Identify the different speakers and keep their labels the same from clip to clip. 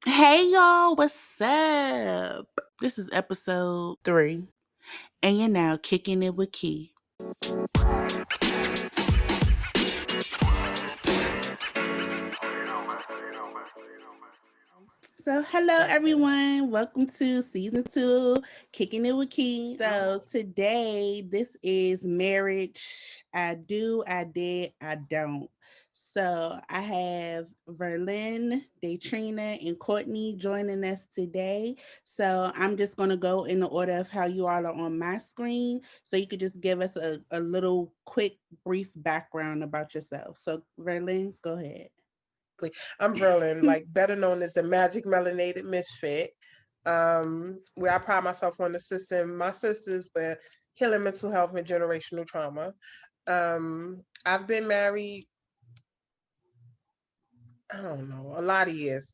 Speaker 1: Hey y'all, what's up? This is episode 3, and you're now kicking it with Kee. So, hello everyone. Welcome to season 2, Kicking It with Kee. So, today this is marriage. I do, I did, I don't. So, I have Verlyn, Datrina, and Kourtney joining us today. So, I'm just going to go in the order of how you all are on my screen. So, you could just give us a little quick, brief background about yourself. So, Verlyn, go ahead.
Speaker 2: I'm Verlyn, better known as the Magic Melanated Misfit. Where I pride myself on assisting my sisters with healing mental health and generational trauma. I've been married, I don't know, a lot of years.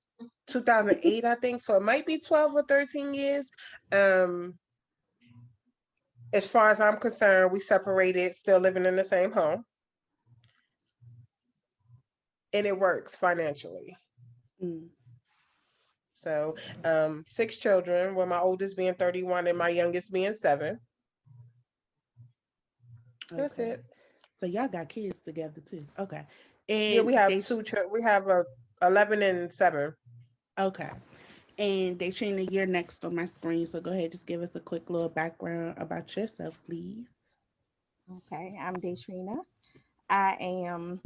Speaker 2: 2008, I think, so it might be 12 or 13 years. As far as I'm concerned, we separated, still living in the same home. And it works financially.
Speaker 1: Mm.
Speaker 2: So 6 children, with my oldest being 31 and my youngest being 7. That's
Speaker 1: Okay.
Speaker 2: it.
Speaker 1: So y'all got kids together too. Okay.
Speaker 2: Yeah,
Speaker 1: And
Speaker 2: we have
Speaker 1: they
Speaker 2: 2 we have 11 and 7.
Speaker 1: okay. And Datrina, you're next on my screen. So go ahead, just give us a quick little background about yourself, please.
Speaker 3: Okay, I'm Datrina. I am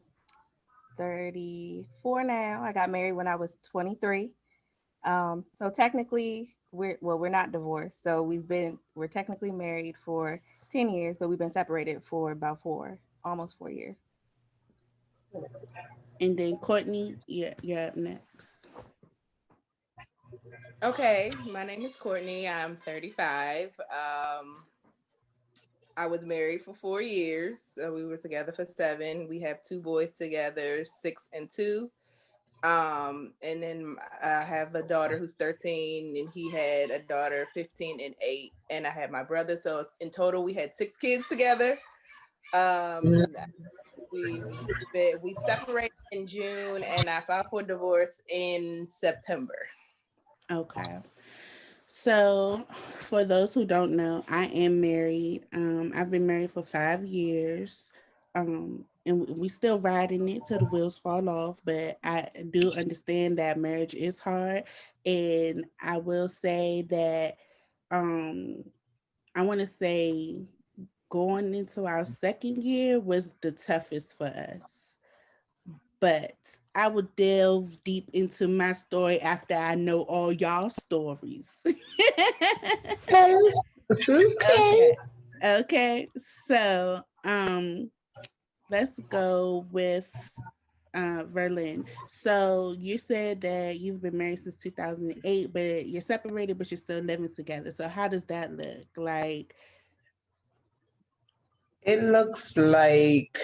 Speaker 3: 34 now. I got married when I was 23. So technically, we're not divorced. So we're technically married for 10 years, but we've been separated for about almost 4 years.
Speaker 1: And then Kourtney, you're up next.
Speaker 4: Okay, my name is Kourtney. I'm 35. I was married for 4 years. So we were together for 7. We have 2 boys together, 6 and 2. And then I have a daughter who's 13, and he had a daughter 15 and 8, and I had my brother. So in total, we had 6 kids together. Um, we separated in June, and I filed for divorce in September.
Speaker 1: Okay. So for those who don't know, I am married. I've been married for 5 years. And we still riding it till the wheels fall off, but I do understand that marriage is hard. And I will say that um I want to say going into our second year was the toughest for us. But I will delve deep into my story after I know all y'all stories.
Speaker 2: Okay.
Speaker 1: Okay. Okay. So, let's go with Verlyn. So you said that you've been married since 2008, but you're separated, but you're still living together. So how does that look? Like,
Speaker 2: It looks like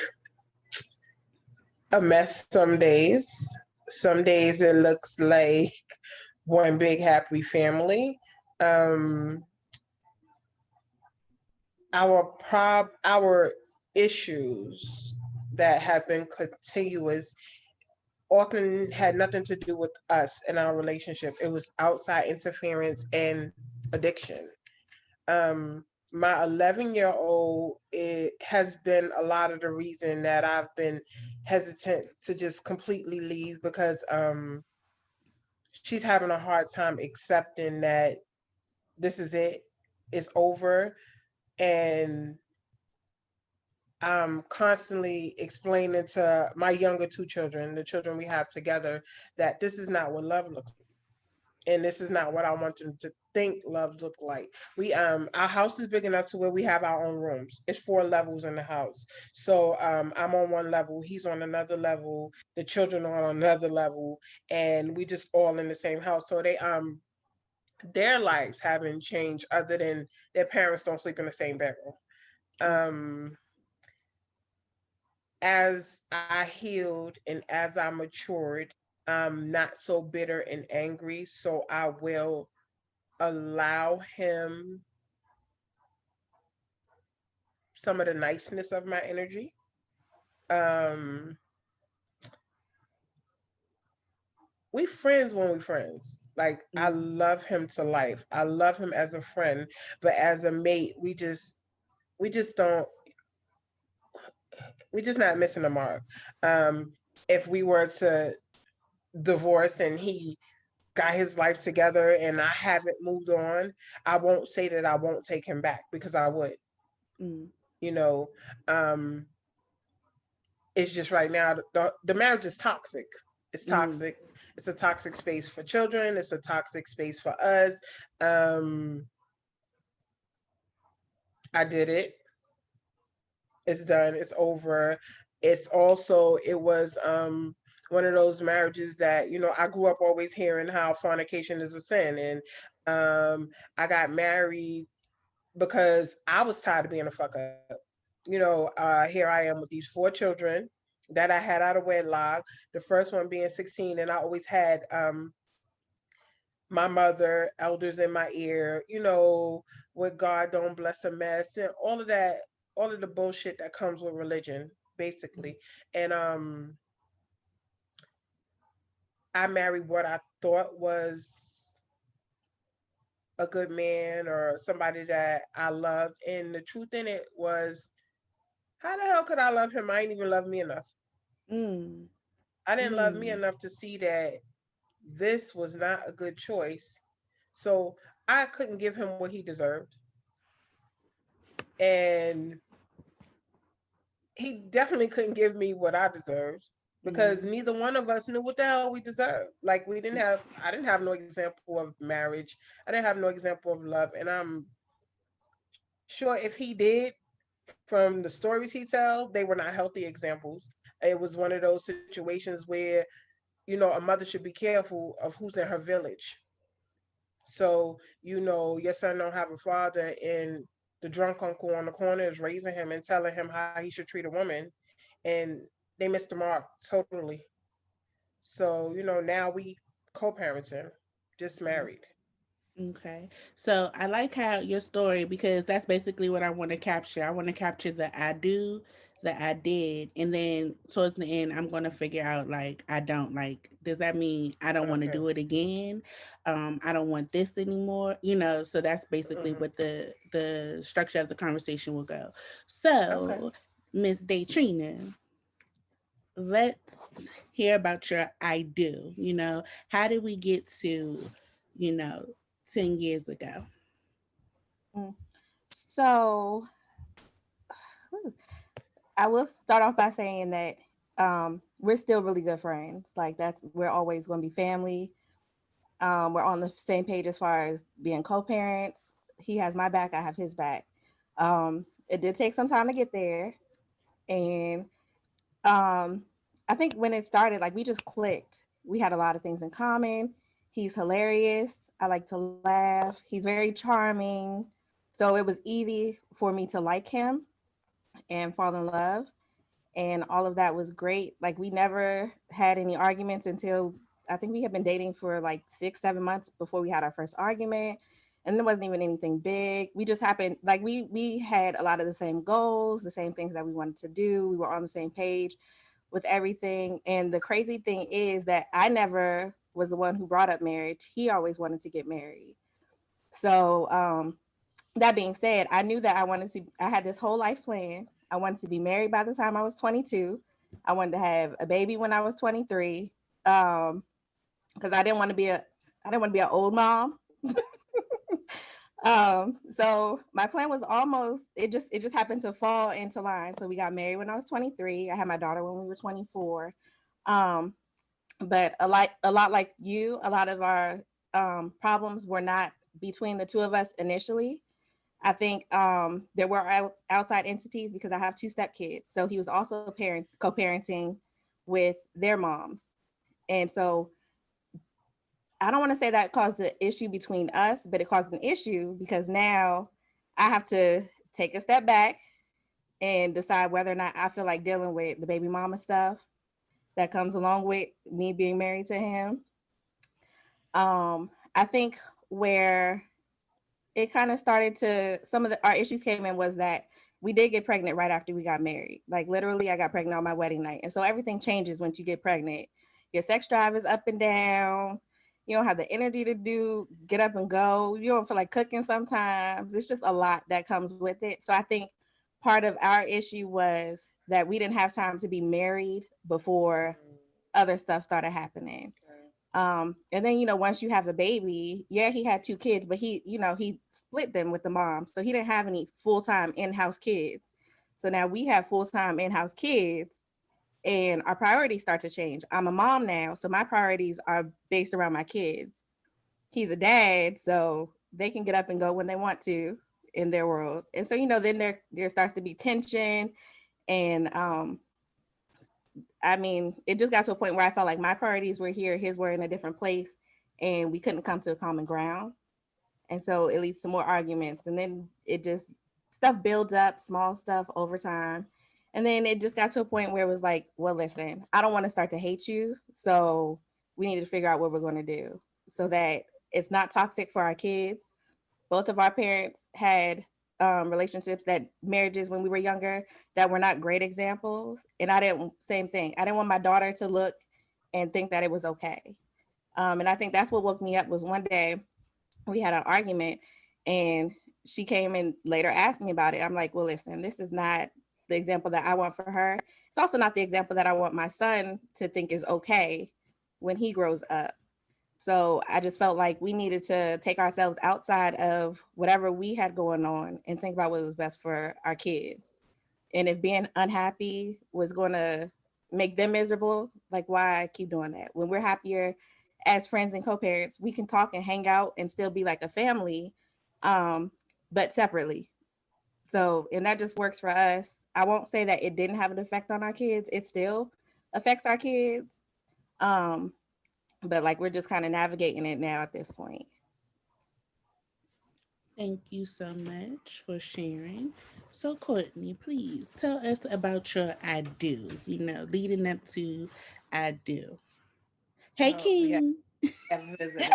Speaker 2: a mess some days. Some days it looks like one big happy family. Um, our issues that have been continuous often had nothing to do with us and our relationship. It was outside interference and addiction. My 11-year-old, it has been a lot of the reason that I've been hesitant to just completely leave, because she's having a hard time accepting that this is it's over. And I'm constantly explaining to my younger 2 children, the children we have together, that this is not what love looks like. And this is not what I want them to think love look like. We our house is big enough to where we have our own rooms. It's 4 levels in the house. So I'm on one level, he's on another level, the children are on another level, and we just all in the same house. So they their lives haven't changed other than their parents don't sleep in the same bedroom. Um as I healed and as I matured, I'm not so bitter and angry. So I will allow him some of the niceness of my energy. Um, we friends when we friends. Like I love him to life. I love him as a friend, but as a mate, we just don't we just not missing the mark. If we were to divorce and he got his life together and I haven't moved on, I won't say that I won't take him back because I would.
Speaker 1: Mm.
Speaker 2: You know, um, it's just right now the marriage is toxic. It's
Speaker 1: Mm.
Speaker 2: toxic. It's a toxic space for children. It's a toxic space for us. Um, I did it. It's done. It's over. It's also it was one of those marriages that I grew up always hearing how fornication is a sin, and I got married because I was tired of being a fuck up. Here I am with these four children that I had out of wedlock. The first one being 16, and I always had my mother, elders in my ear, with God don't bless a mess and all of that, all of the bullshit that comes with religion, basically. And I married what I thought was a good man or somebody that I loved. And the truth in it was, how the hell could I love him? I ain't even love me enough.
Speaker 1: Mm.
Speaker 2: I didn't love me
Speaker 1: Mm.
Speaker 2: enough to see that this was not a good choice. So I couldn't give him what he deserved. And he definitely couldn't give me what I deserved because
Speaker 1: Mm.
Speaker 2: neither one of us knew what the hell we deserved. Like I didn't have no example of marriage. I didn't have no example of love. And I'm sure if he did, from the stories he tell, they were not healthy examples. It was one of those situations where, a mother should be careful of who's in her village. So, your son don't have a father and the drunk uncle on the corner is raising him and telling him how he should treat a woman, and they missed the mark totally. So, now we co-parenting, just married.
Speaker 1: Okay. So I like how your story, because that's basically what I want to capture. I want to capture the I do, the I did, and then towards the end I'm going to figure out like I don't like, does that mean I don't want to
Speaker 2: Okay.
Speaker 1: do it again? I don't want this anymore, so that's basically
Speaker 2: Hmm.
Speaker 1: what the structure of the conversation will go.
Speaker 2: Okay.
Speaker 1: So, Miss Datrina, let's hear about your I do. How did we get to, you know, 10 years ago?
Speaker 3: Mm. So I will start off by saying that we're still really good friends. Like we're always going to be family. We're on the same page as far as being co-parents. He has my back, I have his back. It did take some time to get there, and um, I think when it started, like we just clicked. We had a lot of things in common. He's hilarious. I like to laugh. He's very charming. So it was easy for me to like him and fall in love. And all of that was great. Like we never had any arguments until I think we had been dating for like 6, 7 months before we had our first argument. And it wasn't even anything big. We just happened like we had a lot of the same goals, the same things that we wanted to do. We were on the same page with everything. And the crazy thing is that I never was the one who brought up marriage. He always wanted to get married. So that being said, I knew that I had this whole life plan. I wanted to be married by the time I was 22. I wanted to have a baby when I was 23. Because I didn't want to be an old mom. So my plan was it just happened to fall into line. So we got married when I was 23. I had my daughter when we were 24. Um, but a lot like you, a lot of our problems were not between the two of us initially. I think there were outside entities because I have two stepkids. So he was also co-parenting with their moms. And so I don't want to say that caused an issue between us, but it caused an issue because now I have to take a step back and decide whether or not I feel like dealing with the baby mama stuff that comes along with me being married to him. I think where it kind of started to some of our issues came in was that we did get pregnant right after we got married. Like literally, I got pregnant on my wedding night, and so everything changes once you get pregnant. Your sex drive is up and down. You don't have the energy to get up and go. You don't feel like cooking sometimes. It's just a lot that comes with it. So I think part of our issue was that we didn't have time to be married before other stuff started happening. And then, once you have a baby, yeah, he had two kids, but he split them with the mom. So he didn't have any full-time in-house kids. So now we have full-time in-house kids and our priorities start to change. I'm a mom now, so my priorities are based around my kids. He's a dad, so they can get up and go when they want to in their world. And so, then there starts to be tension and I mean, it just got to a point where I felt like my priorities were here, his were in a different place, and we couldn't come to a common ground. And so it leads to more arguments. And then it just stuff builds up, small stuff over time. And then it just got to a point where it was like, well, listen, I don't want to start to hate you. So we need to figure out what we're going to do so that it's not toxic for our kids. Both of our parents had relationships, that marriages when we were younger, that were not great examples. And same thing. I didn't want my daughter to look and think that it was okay. And I think that's what woke me up was one day we had an argument and she came and later asked me about it. I'm like, well, listen, this is not the example that I want for her. It's also not the example that I want my son to think is okay when he grows up. So I just felt like we needed to take ourselves outside of whatever we had going on and think about what was best for our kids. And if being unhappy was going to make them miserable, like why keep doing that? When we're happier as friends and co-parents, we can talk and hang out and still be like a family, but separately. So, and that just works for us. I won't say that it didn't have an effect on our kids. It still affects our kids. Um, but like we're just kind of navigating it now at this point.
Speaker 1: Thank you so much for sharing. So, Courtney, please tell us about your I do, leading up to I do. Hey,
Speaker 4: Oh, we
Speaker 1: King.
Speaker 4: have a visitor.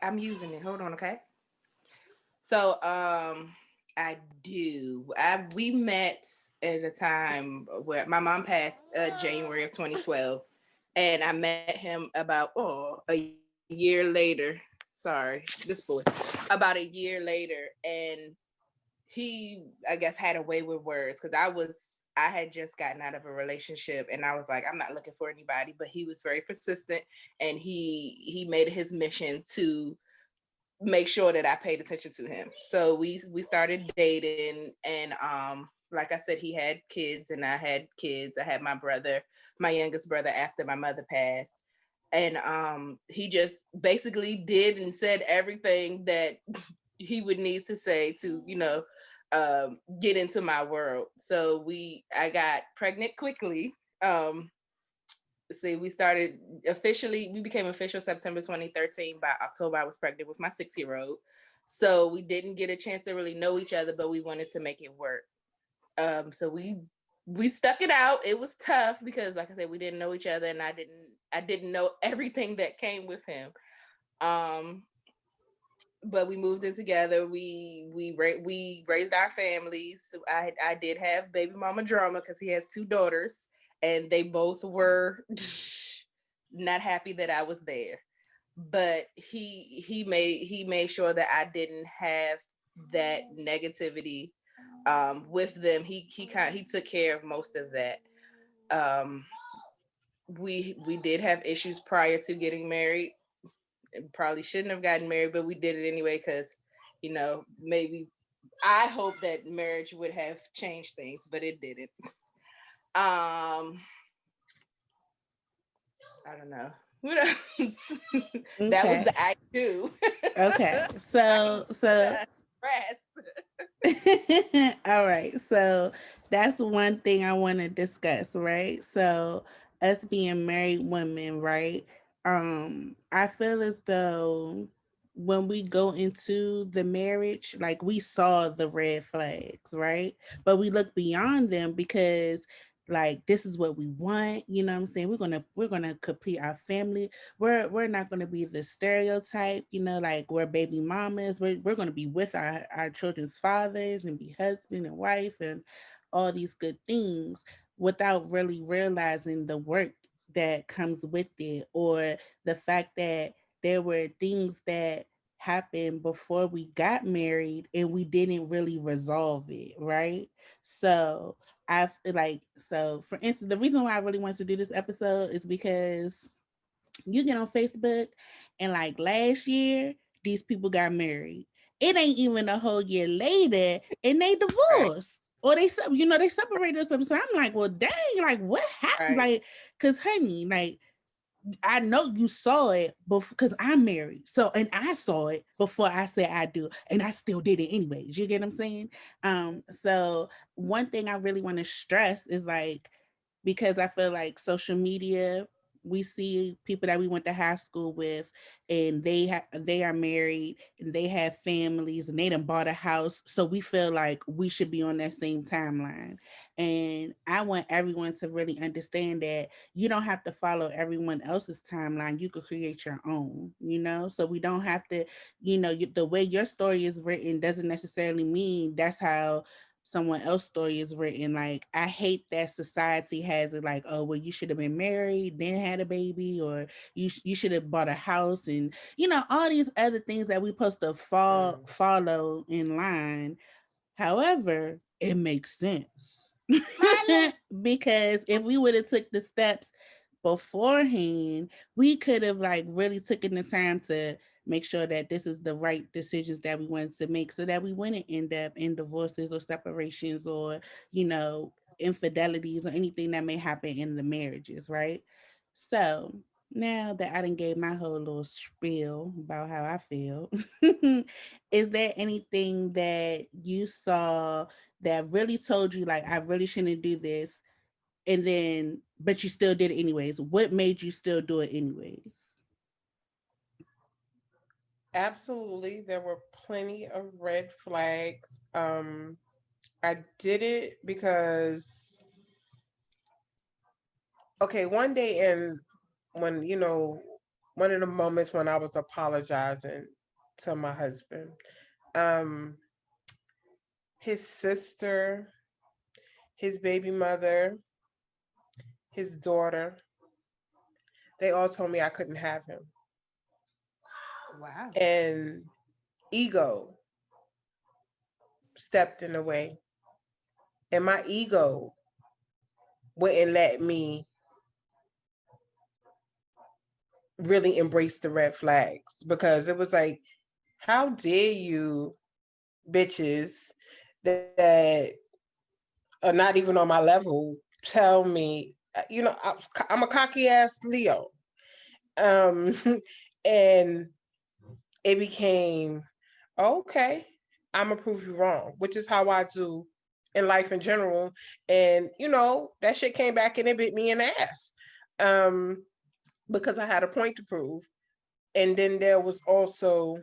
Speaker 4: I'm using it. Hold on, okay? So, I do. We met at a time where my mom passed January of 2012, and I met him about a year later. Sorry, this boy. About a year later, and he, I guess, had a way with words because I had just gotten out of a relationship and I was like, I'm not looking for anybody, but he was very persistent and he made it his mission to make sure that I paid attention to him. So we started dating and like I said, he had kids and I had kids. I had my youngest brother after my mother passed. And he just basically did and said everything that he would need to say to, get into my world. So I got pregnant quickly. We became official September 2013. By October, I was pregnant with my 6-year-old. So we didn't get a chance to really know each other, but we wanted to make it work. So we stuck it out. It was tough because, like I said, we didn't know each other, and I didn't know everything that came with him. But we moved in together. We raised our families. So I did have baby mama drama because he has 2 daughters, and they both were not happy that I was there. But he made sure that I didn't have that negativity with them. He took care of most of that. Um, we did have issues prior to getting married. Probably shouldn't have gotten married, but we did it anyway because, maybe I hope that marriage would have changed things, but it didn't. I don't know. What else? That was
Speaker 1: Okay.
Speaker 4: the I do.
Speaker 1: Okay. So all right. So that's one thing I want to discuss, right? So us being married women, right? I feel as though when we go into the marriage, like we saw the red flags, right? But we look beyond them because like this is what we want, you know what I'm saying? We're gonna complete our family. We're not gonna be the stereotype, like we're baby mamas. We're gonna be with our children's fathers and be husband and wife and all these good things without really realizing the work that comes with it, or the fact that there were things that happened before we got married and we didn't really resolve it, right? So for instance, the reason why I really wanted to do this episode is because you get on Facebook and like last year, these people got married. It ain't even a whole year later and they
Speaker 4: Right.
Speaker 1: divorced. Or they separated or something. So I'm like, well, dang, like what happened?
Speaker 4: Right.
Speaker 1: Like, cause honey, like I know you saw it because I'm married. So, and I saw it before I said I do, and I still did it anyways. You get what I'm saying? So one thing I really want to stress is like, because I feel like social media, we see people that we went to high school with, and they are married and they have families and they done bought a house. So we feel like we should be on that same timeline. And I want everyone to really understand that you don't have to follow everyone else's timeline. You could create your own, so we don't have to, the way your story is written doesn't necessarily mean that's how someone else's story is written. Like, I hate that society has it like, oh, well, you should have been married, then had a baby, or you should have bought a house, and all these other things that we supposed to follow in line. However, it makes sense. Because if we would have took the steps beforehand, we could have like really taken the time to make sure that this is the right decisions that we wanted to make, so that we wouldn't end up in divorces or separations, or infidelities, or anything that may happen in the marriages, right? So now that I done gave my whole little spiel about how I feel, is there anything that you saw that really told you like, I really shouldn't do this, and then but you still did it anyways? What made you still do it anyways?
Speaker 2: Absolutely. There were plenty of red flags. I did it because, okay, one day, and when, one of the moments when I was apologizing to my husband, um, his sister, his baby mother, his daughter, they all told me I couldn't have him.
Speaker 4: Wow.
Speaker 2: And ego stepped in the way. And my ego wouldn't let me really embrace the red flags, because it was like, how dare you bitches that are not even on my level tell me, I'm a cocky ass Leo. Um, and it became, okay, I'm gonna prove you wrong, which is how I do in life in general. And that shit came back and it bit me in the ass, um, because I had a point to prove. And then there was also,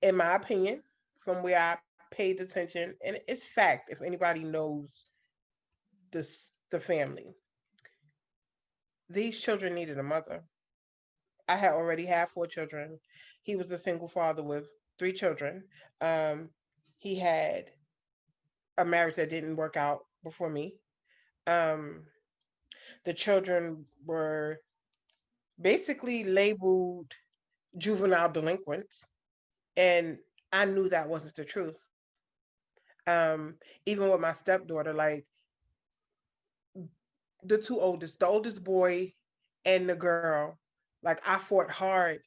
Speaker 2: in my opinion, from where I paid attention, and it's fact if anybody knows the family, these children needed a mother. I had already had 4 children. He was a single father with 3 children. Um, he had a marriage that didn't work out before me. Um, the children were basically labeled juvenile delinquents, and I knew that wasn't the truth. Even with my stepdaughter, like the oldest boy and the girl, like I fought hard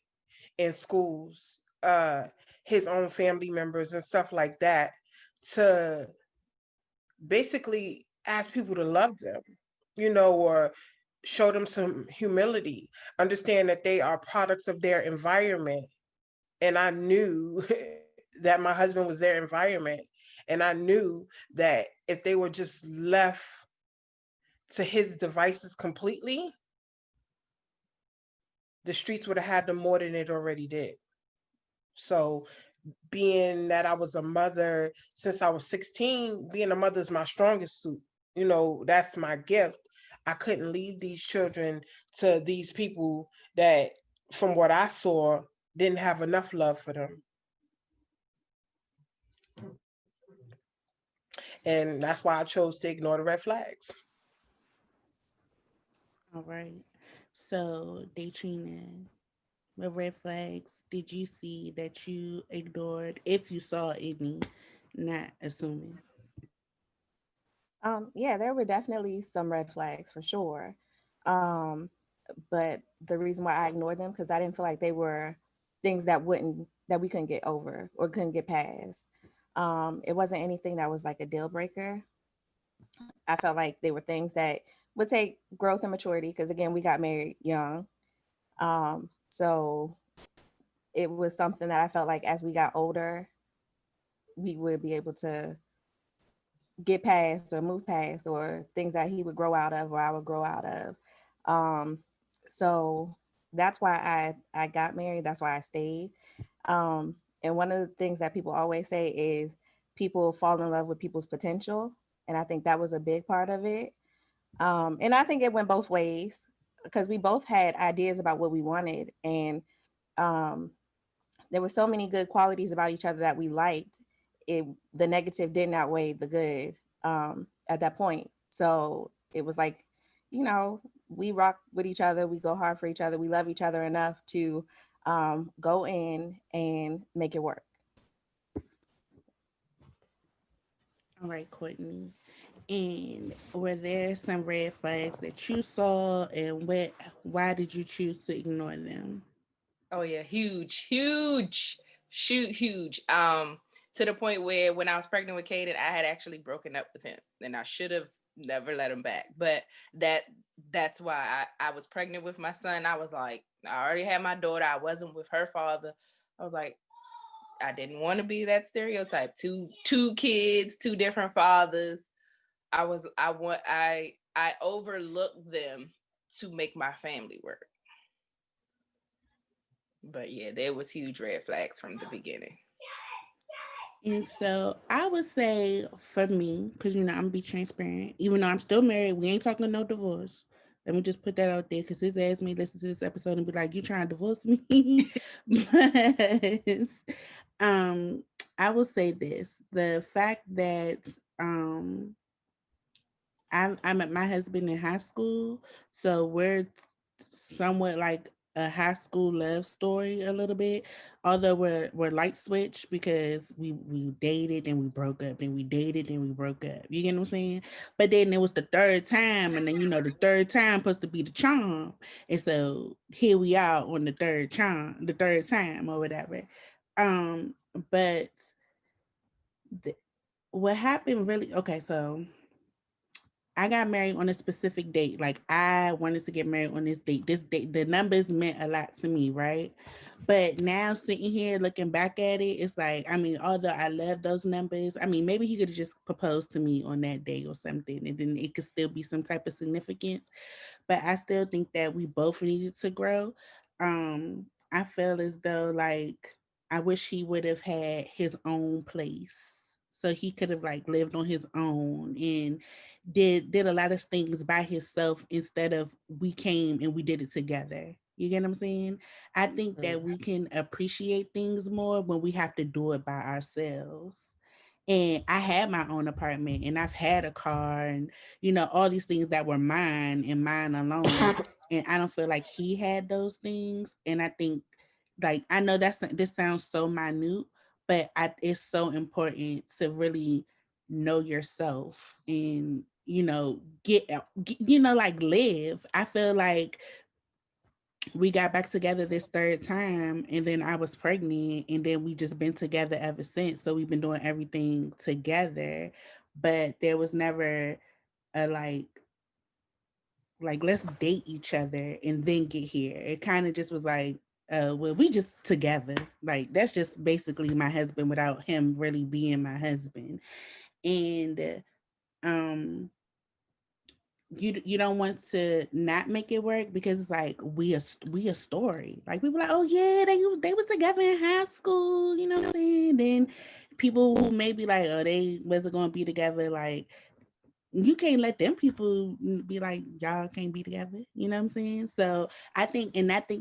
Speaker 2: in schools, his own family members and stuff like that, to basically ask people to love them, or show them some humility, understand that they are products of their environment. And I knew that my husband was their environment. And I knew that if they were just left to his devices completely, the streets would have had them more than it already did. So, being that I was a mother since I was 16, being a mother is my strongest suit. That's my gift. I couldn't leave these children to these people that, from what I saw, didn't have enough love for them. And that's why I chose to ignore the red flags.
Speaker 1: All right. So, Datrina, what red flags did you see that you ignored, if you saw any? Not assuming.
Speaker 3: Yeah, there were definitely some red flags for sure. Um, but the reason why I ignored them because I didn't feel like they were things that we couldn't get over or couldn't get past. It wasn't anything that was like a deal breaker. I felt like they were things that would take growth and maturity because again, we got married young. So it was something that I felt like as we got older, we would be able to get past or move past or things that he would grow out of or I would grow out of. Um, so that's why I got married. That's why I stayed. And one of the things that people always say is people fall in love with people's potential. And I think that was a big part of it. And I think it went both ways because we both had ideas about what we wanted. And um, there were so many good qualities about each other that we liked. The negative didn't outweigh the good at that point. So it was like, you know, we rock with each other, we go hard for each other, we love each other enough to go in and make it work.
Speaker 1: All right, Courtney. And were there some red flags that you saw, and why did you choose to ignore them?
Speaker 4: Oh yeah, huge, huge, shoot, huge. To the point where when I was pregnant with Caden, I had actually broken up with him, and I should have never let him back. But that that's why I was pregnant with my son. I was like, I already had my daughter. I wasn't with her father. I was like, I didn't want to be that stereotype. Two kids, two different fathers. I overlooked them to make my family work. But yeah, there was huge red flags from the beginning.
Speaker 1: And so I would say for me, because I'm gonna be transparent, even though I'm still married, we ain't talking no divorce. Let me just put that out there because his ass may listen to this episode and be like, "You trying to divorce me?" But um, I will say this: the fact that um I met my husband in high school, so we're somewhat like a high school love story a little bit. Although we're light switch because we dated and we broke up, then we dated and we broke up. You get what I'm saying? But then it was the third time, and then the third time supposed to be the charm, and so here we are on the third time or whatever. Um, but th- what happened really? Okay, so I got married on a specific date. Like I wanted to get married on this date. This date, the numbers meant a lot to me, right? But now sitting here looking back at it, it's like, I mean, although I love those numbers, I mean, maybe he could have just proposed to me on that day or something, and then it could still be some type of significance. But I still think that we both needed to grow. I feel as though like I wish he would have had his own place. So he could have like lived on his own and did a lot of things by himself instead of we came and we did it together. You get what I'm saying? I think that
Speaker 2: Mm.
Speaker 1: we can appreciate things more when we have to do it by ourselves. And I had my own apartment and I've had a car and all these things that were mine and mine alone. And I don't feel like he had those things. And I think like I know this sounds so minute, but it's so important to really know yourself and like live. I feel like we got back together this third time and then I was pregnant and then we just been together ever since. So we've been doing everything together, but there was never a like let's date each other and then get here. It kind of just was like well, we just together. Like that's just basically my husband without him really being my husband. And um you don't want to not make it work because it's like we a story. Like people like, oh yeah, they was together in high school, you know what I'm saying? Then people who may be like, oh, they wasn't gonna be together, like you can't let them people be like y'all can't be together, you know what I'm saying? So I think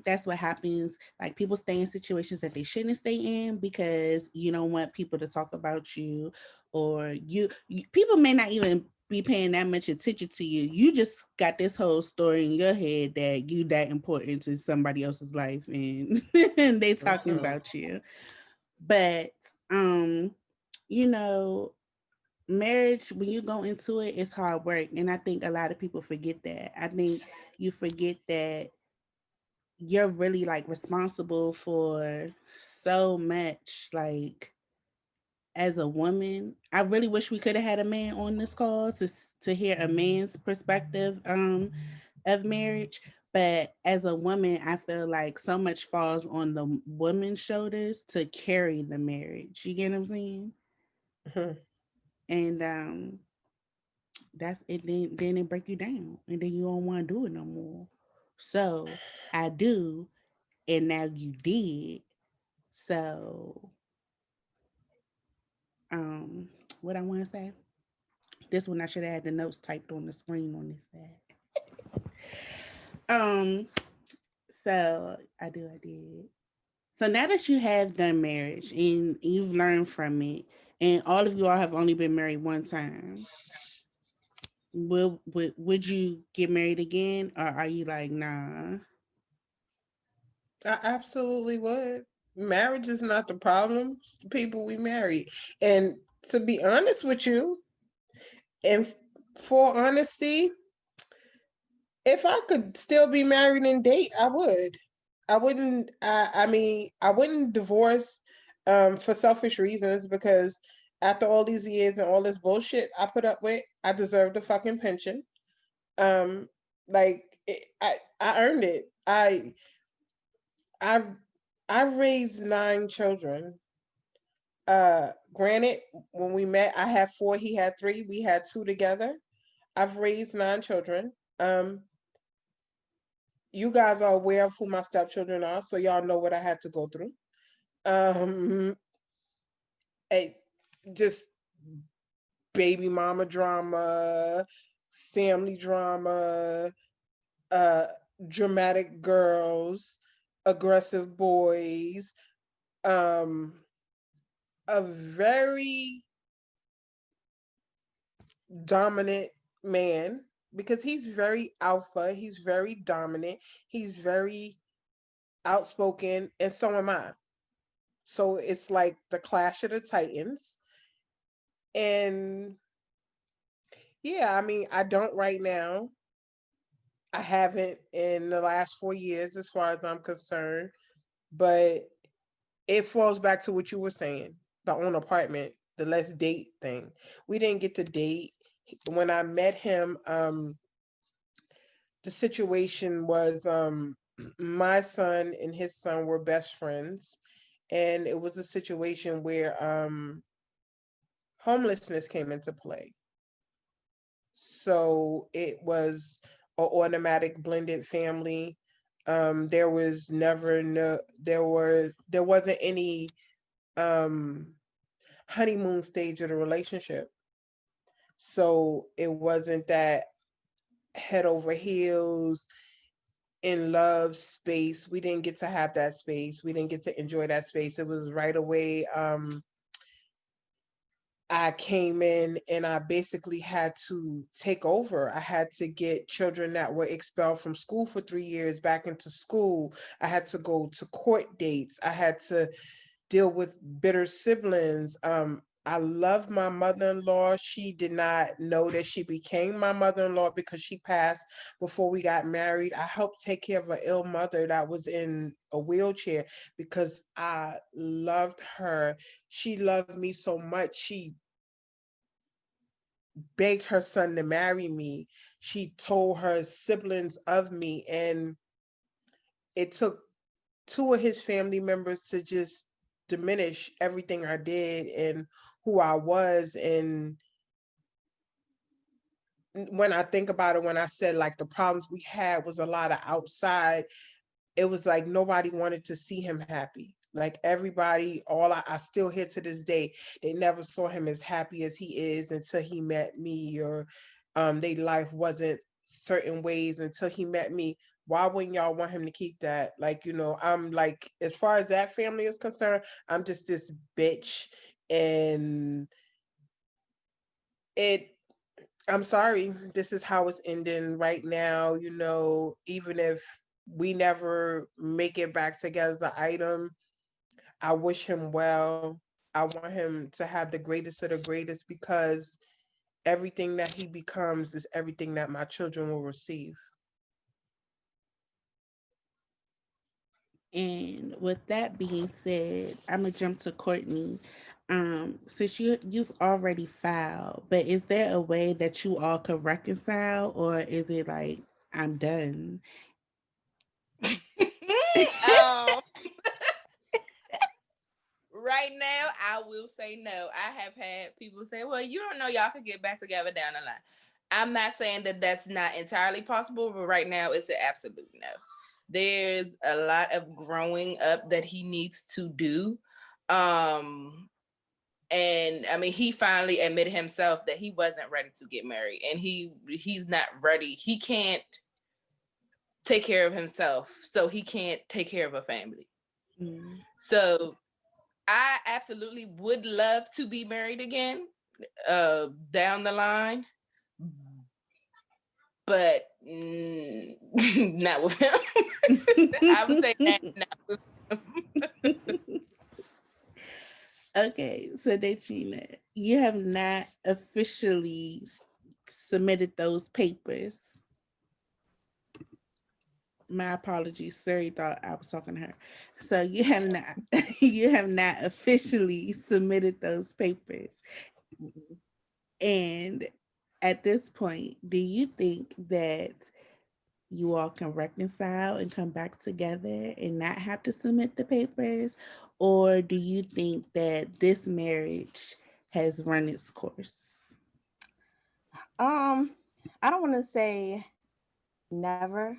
Speaker 1: that's what happens. Like people stay in situations that they shouldn't stay in because you don't want people to talk about you, or people may not even be paying that much attention to you. You just got this whole story in your head that you that important to somebody else's life, and and they talking
Speaker 2: Mhm.
Speaker 1: about you. But um, you know, marriage, when you go into it, it's hard work, and I think a lot of people forget that. I think you forget that you're really like responsible for so much, like as a woman. I really wish we could have had a man on this call to hear a man's perspective of marriage. But as a woman, I feel like so much falls on the woman's shoulders to carry the marriage. You get what I'm saying?
Speaker 2: Mhm.
Speaker 1: And that's it. Then it break you down, and then you don't want to do it no more. So I do, and now you did. So um, what I want to say. This one I should have had the notes typed on the screen on this side. Um, so I did. So now that you have done marriage and you've learned from it, and all of you all have only been married one time, would you get married again, or are you like nah?
Speaker 2: I absolutely would. Marriage is not the problem. It's the people we marry. And to be honest with you, and for honesty, if I could still be married and date, I would. I wouldn't. I mean, I wouldn't divorce for selfish reasons because after all these years and all this bullshit I put up with, I deserve the fucking pension. Um, like I earned it. I I raised 9 children. Granted, when we met, I had 4. He had 3. We had 2 together. I've raised 9 children. Um, you guys are aware of who my stepchildren are, so y'all know what I had to go through. Um, eh, just baby mama drama, family drama, uh, dramatic girls, aggressive boys, um, a very dominant man because he's very alpha, he's very dominant, he's very outspoken, and so am I. So it's like the clash of the titans. And yeah, I mean, I don't right now. I haven't in the last 4 years, as far as I'm concerned. But it falls back to what you were saying, the own apartment, the let's date thing. We didn't get to date. When I met him, the situation was my son and his son were best friends. And it was a situation where homelessness came into play. So it was an automatic blended family. There was never no there wasn't any um honeymoon stage of the relationship. So it wasn't that head over heels in love space. We didn't get to have that space. We didn't get to enjoy that space. It was right away. I came in and I basically had to take over. I had to get children that were expelled from school for 3 years back into school. I had to go to court dates. I had to deal with bitter siblings. I love my mother-in-law. She did not know that she became my mother-in-law because she passed before we got married. I helped take care of an ill mother that was in a wheelchair because I loved her. She loved me so much. She begged her son to marry me. She told her siblings of me, and it took 2 of his family members to just diminish everything I did and who I was. And when I think about it, when I said like the problems we had was a lot of outside, it was like nobody wanted to see him happy. Like everybody, I still hear to this day, they never saw him as happy as he is until he met me, or their life wasn't certain ways until he met me. Why wouldn't y'all want him to keep that? Like, I'm like, as far as that family is concerned, I'm just this bitch. And it I'm sorry, this is how it's ending right now. Even if we never make it back together as an item, I wish him well. I want him to have the greatest of the greatest, because everything that he becomes is everything that my children will receive.
Speaker 1: And with that being said, I'm gonna jump to Kourtney. Since you've already filed, but is there a way that you all could reconcile, or is it like I'm done?
Speaker 4: um, right now, I will say no. I have had people say, "Well, you don't know, y'all could get back together down the line." I'm not saying that that's not entirely possible, but right now, it's an absolute no. There's a lot of growing up that he needs to do. Um, and I mean, he finally admitted himself that he wasn't ready to get married, and he's not ready. He can't take care of himself, so he can't take care of a family.
Speaker 1: Mm.
Speaker 4: So I absolutely would love to be married again down the line, but not with him. I would say that not with him.
Speaker 1: Okay, so Datrina, you have not officially submitted those papers. My apologies. Siri thought I was talking to her. So you have not you have not officially submitted those papers. And at this point, do you think that you all can reconcile and come back together and not have to submit the papers? Or do you think that this marriage has run its course?
Speaker 3: I don't want to say never.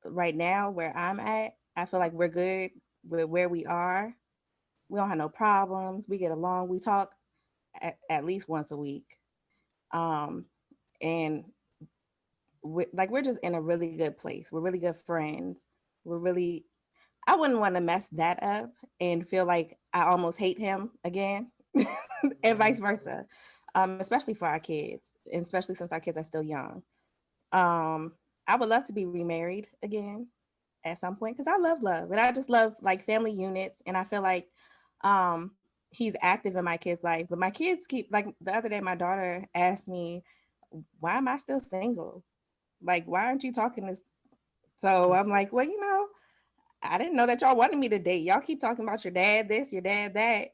Speaker 3: Right now, where I'm at, I feel like we're good with where we are. We don't have no problems. We get along. We talk at least once a week. Um, and we're just in a really good place. We're really good friends. We're really, I wouldn't want to mess that up and feel like I almost hate him again, and vice versa. Especially for our kids, and especially since our kids are still young. Um, I would love to be remarried again at some point, because I love love, and I just love like family units, and I feel like um he's active in my kids' life. But my kids keep, like, the other day my daughter asked me, why am I still single? Like, why aren't you talking this? So I'm like, well, I didn't know that y'all wanted me to date. Y'all keep talking about your dad this, your dad that.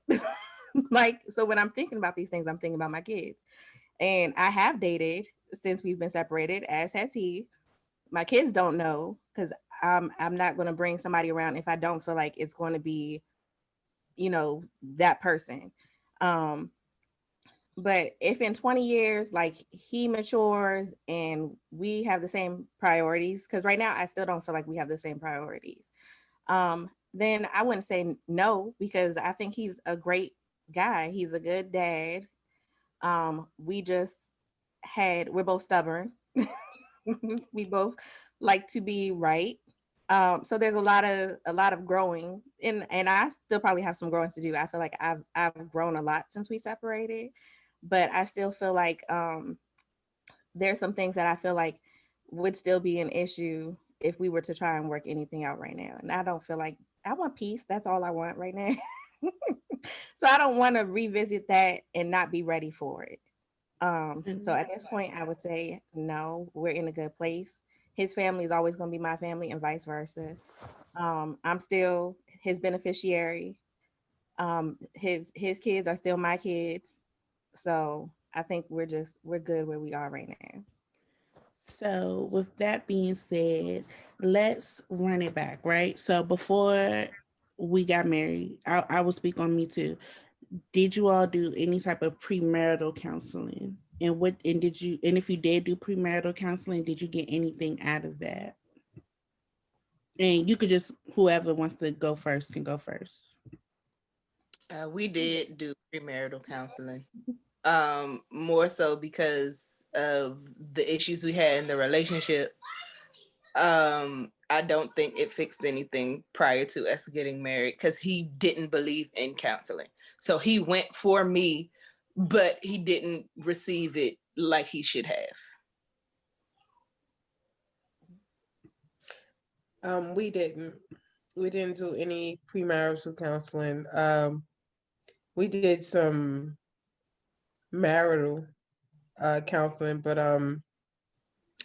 Speaker 3: Like, so when I'm thinking about these things, I'm thinking about my kids. And I have dated since we've been separated, as has he. My kids don't know, because I'm not going to bring somebody around if I don't feel like it's going to be, that person. Um, but if in 20 years, like, he matures and we have the same priorities, because right now I still don't feel like we have the same priorities, then I wouldn't say no, because I think he's a great guy. He's a good dad. We're both stubborn. We both like to be right. So there's a lot of growing, and I still probably have some growing to do. I feel like I've grown a lot since we separated, but I still feel like there's some things that I feel like would still be an issue if we were to try and work anything out right now. And I don't feel like, I want peace. That's all I want right now. So I don't want to revisit that and not be ready for it. So
Speaker 1: And
Speaker 3: at this point, I would say no, we're in a good place. His family is always going to be my family, and vice versa. I'm still his beneficiary. His kids are still my kids. So I think we're good where we are right now.
Speaker 1: so, with that being said, let's run it back, right? So, before we got married, I will speak on me too. Did you all do any type of premarital counseling? And if you did do premarital counseling, did you get anything out of that? And you could just, whoever wants to go first can go first.
Speaker 4: We did do premarital counseling, more so because of the issues we had in the relationship. I don't think it fixed anything prior to us getting married, because he didn't believe in counseling. So he went for me, but he didn't receive it like he should have.
Speaker 2: We didn't. We didn't do any premarital counseling. We did some marital counseling, but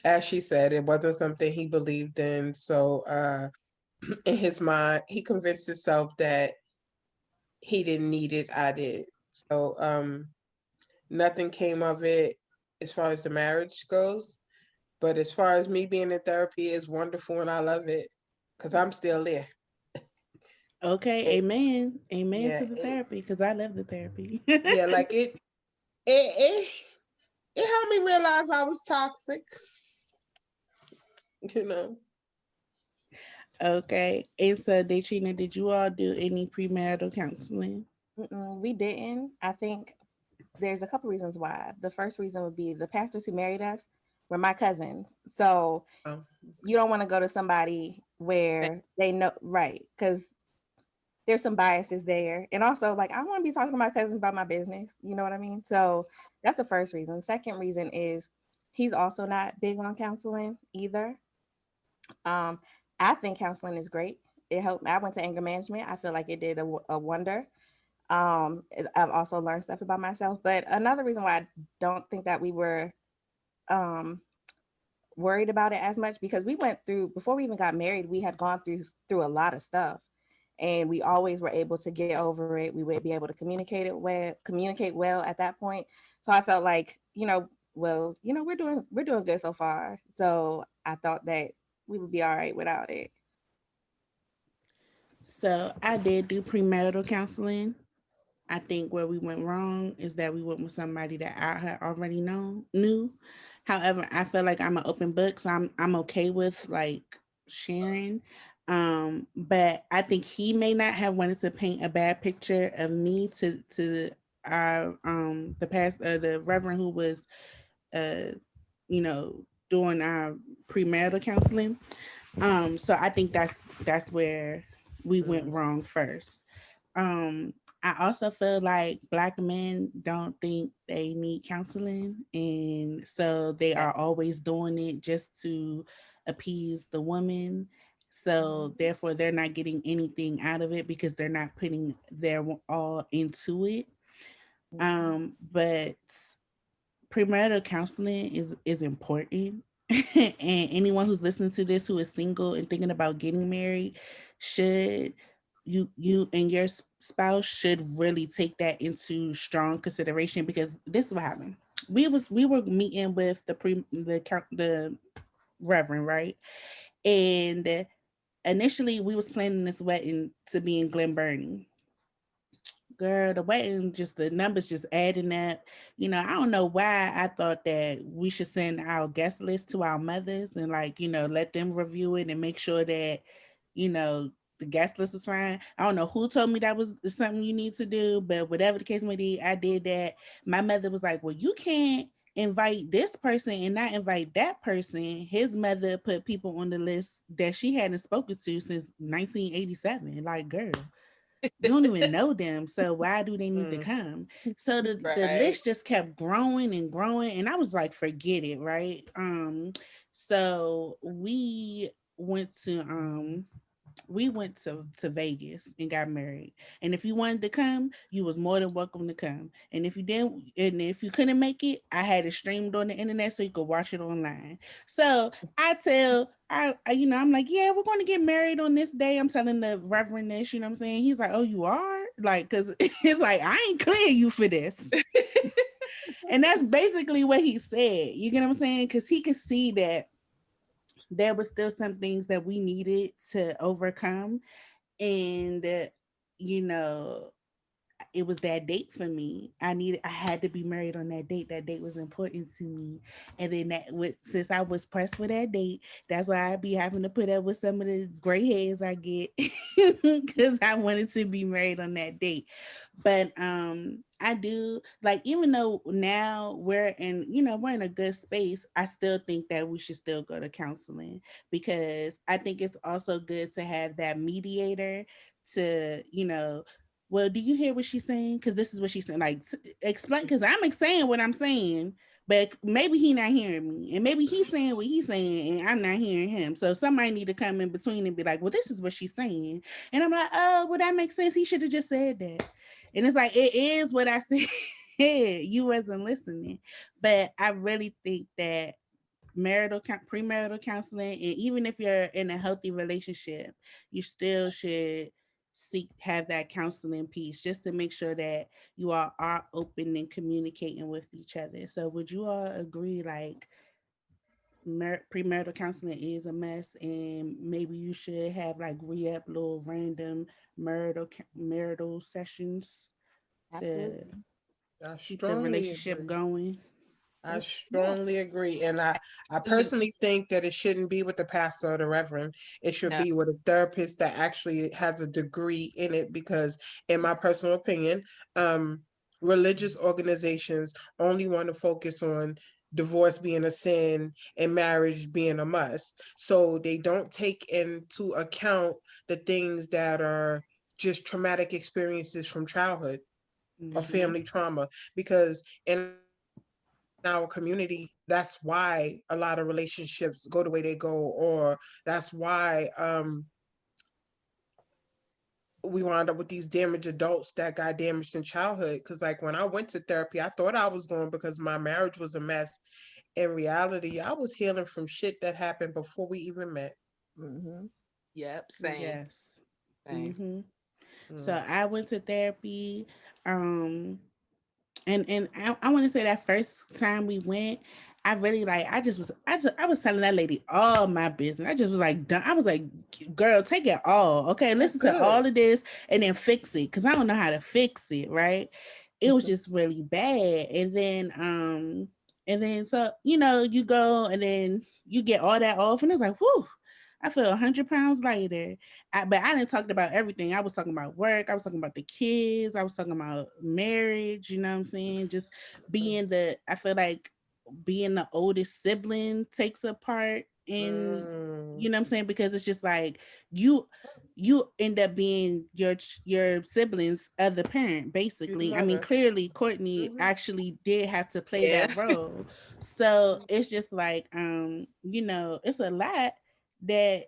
Speaker 2: as she said, it wasn't something he believed in. So in his mind, he convinced himself that he didn't need it. I did. So nothing came of it as far as the marriage goes. But as far as me being in therapy, it's wonderful and I love it because I'm still there.
Speaker 1: Okay,
Speaker 2: It,
Speaker 1: amen. Amen
Speaker 2: yeah,
Speaker 1: to the therapy because I love the therapy.
Speaker 2: yeah, like it it helped me realize I was toxic, you know.
Speaker 1: Okay. And so, Datrina, did you all do any premarital counseling?
Speaker 3: We didn't. I think there's a couple reasons why. The first reason would be the pastors who married us were my cousins. So
Speaker 2: Um,
Speaker 3: you don't want to go to somebody where they know, right? Because there's some biases there. And also, like, I don't want to be talking to my cousins about my business. You know what I mean? So that's the first reason. The second reason is he's also not big on counseling either. Um, I think counseling is great. It helped. I went to anger management. I feel like it did a wonder. I've also learned stuff about myself. But another reason why I don't think that we were um, worried about it as much, because we went through, before we even got married, we had gone through a lot of stuff, and we always were able to get over it. We would be able to communicate well at that point. So I felt like, well, we're doing good so far. So I thought that we would be all right without it.
Speaker 1: So, I did do premarital counseling. I think where we went wrong is that we went with somebody that I had already knew. However, I feel like I'm an open book, so I'm okay with like sharing. But I think he may not have wanted to paint a bad picture of me to our the past the reverend who was uh you know doing our premarital counseling. So I think that's where we went
Speaker 2: mm,
Speaker 1: wrong first. Um, I also feel like Black men don't think they need counseling, and so they
Speaker 2: that-
Speaker 1: are always doing it just to appease the woman. So
Speaker 2: mhm,
Speaker 1: therefore, they're not getting anything out of it because they're not putting their all into it.
Speaker 3: Mhm.
Speaker 1: But premarital counseling is important. And anyone who's listening to this who is single and thinking about getting married should you and your spouse should really take that into strong consideration, because this is what happened. We were meeting with the reverend, right? And initially we was planning this wedding to be in Glen Burnie. Girl, the wedding, just the numbers just adding up. I don't know why I thought that we should send our guest list to our mothers and, like, let them review it and make sure that, you know, the guest list was fine. I don't know who told me that was something you need to do, but whatever the case may be, I did that. My mother was like, well, you can't invite this person and not invite that person. His mother put people on the list that she hadn't spoken to since 1987. Like, girl, you don't even know them, so why do they need to
Speaker 2: mm.
Speaker 1: come? So the
Speaker 4: Right.
Speaker 1: list just kept growing and growing, and I was like, forget it, right? So we went to Vegas and got married. And if you wanted to come, you was more than welcome to come. And if you didn't, and if you couldn't make it, I had it streamed on the internet so you could watch it online. So I'm like, yeah, we're going to get married on this day. I'm telling the reverend this, you know what I'm saying? He's like, oh, you are? Like, because it's like, I ain't clear you for this. And that's basically what he said. You get what I'm saying? Because he could see that there was still some things that we needed to overcome. And you know it was that date for me. I had to be married on that date. That date was important to me. And then since I was pressed for that date, that's why I be having to put up with some of the gray hairs I get because I wanted to be married on that date. But I do, like, even though now we're in a good space, I still think that we should still go to counseling, because I think it's also good to have that mediator to, well, do you hear what she's saying? Because this is what she's saying. Like, explain, because I'm saying what I'm saying, but maybe he not hearing me, and maybe he's saying what he's saying, and I'm not hearing him. So somebody need to come in between and be like, "Well, this is what she's saying," and I'm like, "Oh, well, that makes sense. He should have just said that." And it's like, it is what I said. You wasn't listening, but I really think that premarital counseling, and even if you're in a healthy relationship, you still should have that counseling piece just to make sure that you all are open and communicating with each other. So would you all agree, like, premarital counseling is a mess, and maybe you should have like re-up little random marital sessions to
Speaker 3: Absolutely.
Speaker 2: I
Speaker 1: keep the
Speaker 2: strongly
Speaker 1: relationship
Speaker 2: agree.
Speaker 1: going?
Speaker 2: I
Speaker 3: Yeah.
Speaker 2: strongly agree. And I
Speaker 4: You-
Speaker 2: personally think that it shouldn't be with the pastor or the reverend. It should
Speaker 4: No.
Speaker 2: be with a therapist that actually has a degree in it because, in my personal opinion, um, religious organizations only want to focus on divorce being a sin and marriage being a must. So they don't take into account the things that are just traumatic experiences from childhood or
Speaker 1: Mm-hmm.
Speaker 2: family trauma, because in our community, that's why a lot of relationships go the way they go, or that's why we wound up with these damaged adults that got damaged in childhood. Because like when I went to therapy, I thought I was going because my marriage was a mess. In reality, I was healing from shit that happened before we even met.
Speaker 3: Mm-hmm.
Speaker 4: Yep. Same.
Speaker 1: Yes.
Speaker 4: Same.
Speaker 1: Mm-hmm. So
Speaker 2: Mm.
Speaker 1: I went to therapy. Um, and I want to say that first time we went, I really like, I was telling that lady all my business. I just was like, I was like, girl, take it all, okay,
Speaker 2: That's
Speaker 1: listen to
Speaker 2: good.
Speaker 1: all of this and then fix it, because I don't know how to fix it, right? It was just really bad. And then so, you go and then you get all that off, and it's like, whew, I feel 100 pounds lighter. But I didn't talk about everything. I was talking about work. I was talking about the kids. I was talking about marriage. You know what I'm saying? Just I feel like being the oldest sibling takes a part in,
Speaker 2: Mm.
Speaker 1: you know what I'm saying? Because it's just like you you end up being your siblings other parent,
Speaker 2: You the
Speaker 1: basically. I mean,
Speaker 2: mother.
Speaker 1: clearly Kourtney
Speaker 2: Hmm.
Speaker 1: actually did have to play
Speaker 4: Yeah.
Speaker 1: that role. So it's just like, it's a lot that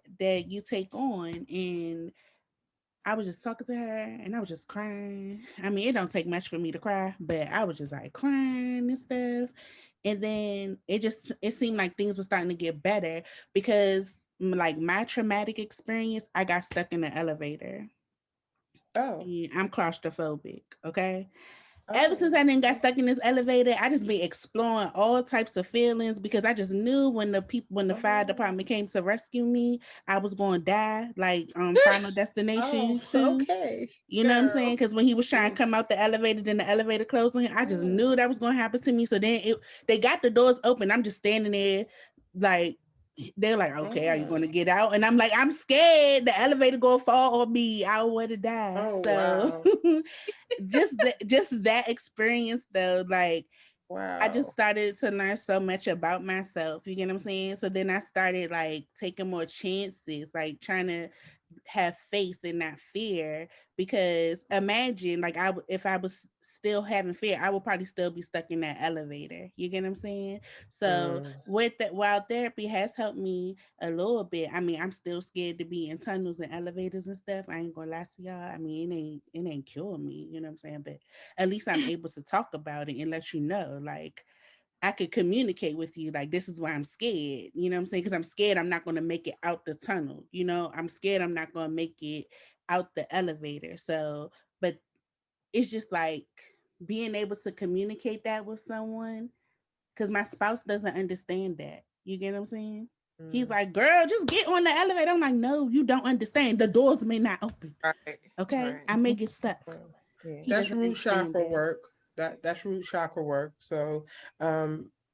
Speaker 1: you take on. And I was just talking to her and I was just crying. I mean, it don't take much for me to cry, but I was just like crying and stuff. And then it seemed like things were starting to get better because, like, my traumatic experience, I got stuck in the elevator.
Speaker 2: Oh.
Speaker 1: And I'm claustrophobic, okay? Ever since
Speaker 2: Oh.
Speaker 1: I didn't got stuck in this elevator, I just been exploring all types of feelings because I just knew when the fire
Speaker 2: Oh.
Speaker 1: department came to rescue me, I was going to die, like Final
Speaker 2: Oh.
Speaker 1: Destination 2.
Speaker 2: Okay.
Speaker 1: You know what I'm saying?
Speaker 4: Girl.
Speaker 1: Because when he was trying to come out the elevator, then the elevator closed on him, I just knew that was going to happen to me. So then they got the doors open. I'm just standing there, like, they're like, okay, are you going to
Speaker 2: Mm.
Speaker 1: get out? And I'm like, I'm scared the elevator going to fall on me. I would have died.
Speaker 2: Oh
Speaker 1: So
Speaker 2: wow.
Speaker 1: just that experience, though, like, I just
Speaker 2: Wow.
Speaker 1: started to learn so much about myself. You get what I'm saying? So then I started like taking more chances, like trying to have faith and not fear. Because imagine, like, if I was still having fear, I would probably still be stuck in that elevator. You get what I'm saying? So
Speaker 2: Mm.
Speaker 1: with that, while therapy has helped me a little bit, I mean, I'm still scared to be in tunnels and elevators and stuff. I ain't gonna lie to y'all. I mean, it ain't killing me. You know what I'm saying? But at least I'm able to talk about it and let you know, like, I could communicate with you, like, this is why I'm scared. You know what I'm saying? Because I'm scared I'm not going to make it out the tunnel. I'm scared I'm not going to make it out the elevator. So, but it's just like being able to communicate that with someone, because my spouse doesn't understand that. You get what I'm saying? He's
Speaker 2: Mm.
Speaker 1: like, girl, just get on the elevator. I'm like, no, you don't understand. The doors may not open.
Speaker 4: Right.
Speaker 1: Okay.
Speaker 4: Right.
Speaker 1: I may get stuck.
Speaker 2: Mm.
Speaker 3: Yeah.
Speaker 1: He
Speaker 2: That's
Speaker 1: doesn't
Speaker 2: root
Speaker 1: understand
Speaker 2: chakra
Speaker 1: that.
Speaker 2: work. That's root chakra work. So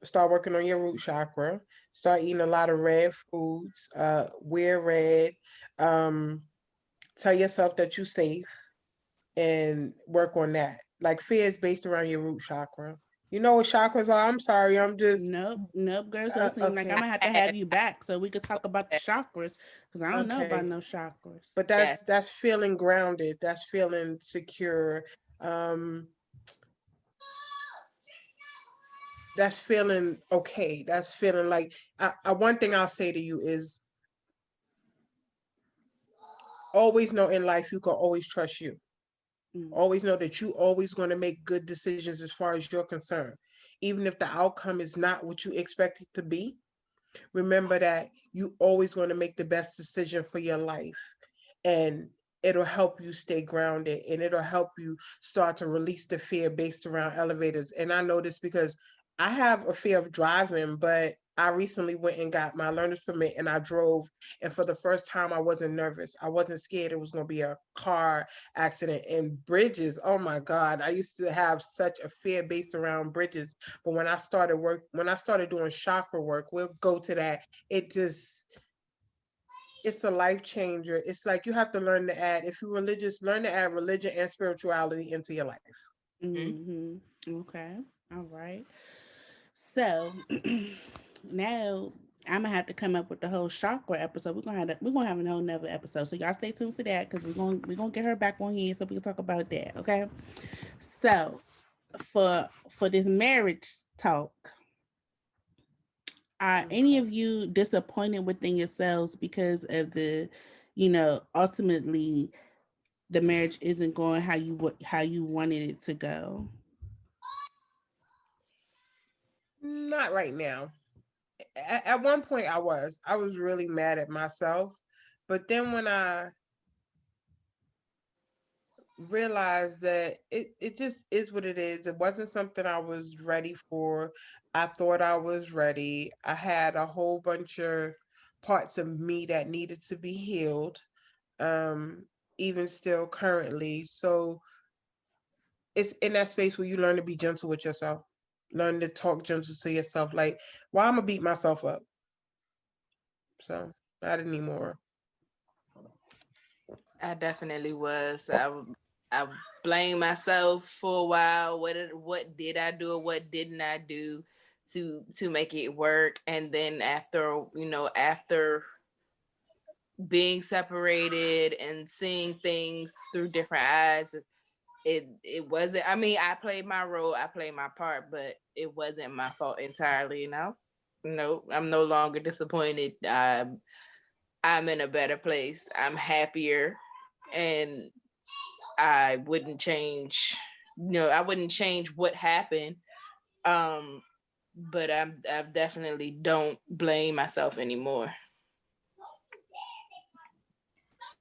Speaker 2: start working on your root chakra. Start eating a lot of red foods. Wear red. Um, tell yourself that you're safe and work on that. Like fear is based around your root chakra. You know what chakras are? I'm sorry, I'm just
Speaker 1: Nope, nope, girl. So it seems like I'm
Speaker 2: okay.
Speaker 1: gonna have to
Speaker 4: I
Speaker 1: have you back so we could talk about the chakras, because I don't know about
Speaker 2: Okay.
Speaker 1: no chakras.
Speaker 2: But
Speaker 4: Yes.
Speaker 2: that's feeling grounded. That's feeling secure. Um that's feeling okay. That's feeling like one thing I'll say to you is always know in life you can always trust you.
Speaker 1: Mm,
Speaker 2: Always know that you always going to make good decisions as far as you're concerned. Even if the outcome is not what you expect it to be, remember that you always going to make the best decision for your life. And it'll help you stay grounded, and it'll help you start to release the fear based around elevators. And I know this because I have a fear of driving, but I recently went and got my learner's permit and I drove. And for the first time, I wasn't nervous. I wasn't scared it was going to be a car accident. And bridges, oh my God, I used to have such a fear based around bridges. But when I started doing chakra work, we'll go to that. It just, it's a life changer. It's like you have to learn to add, if you're religious, learn to add religion and spirituality into your life.
Speaker 1: mm-hmm. Okay. All right. So now I'm gonna have to come up with the whole chakra episode. We're gonna have a whole nother episode. So y'all stay tuned for that because we're gonna get her back on here so we can talk about that. Okay. So for this marriage talk, are any
Speaker 2: Okay.
Speaker 1: of you disappointed within yourselves because of ultimately the marriage isn't going how you wanted it to go?
Speaker 2: Not right now. At one point, I was really mad at myself. But then when I realized that it just is what it is, it wasn't something I was ready for. I thought I was ready. I had a whole bunch of parts of me that needed to be healed, um, even still currently. So it's in that space where you learn to be gentle with yourself, learn to talk gentle to yourself. Like, why I'm gonna beat myself up? So not anymore.
Speaker 4: I definitely was. I blamed myself for a while. What did I do or what didn't I do to make it work? And then after being separated and seeing things through different eyes, it wasn't. I mean, I played my role, I played my part, but it wasn't my fault entirely. No, I'm no longer disappointed. I'm in a better place. I'm happier, and I wouldn't change. I wouldn't change what happened. Um, but I definitely don't blame myself anymore.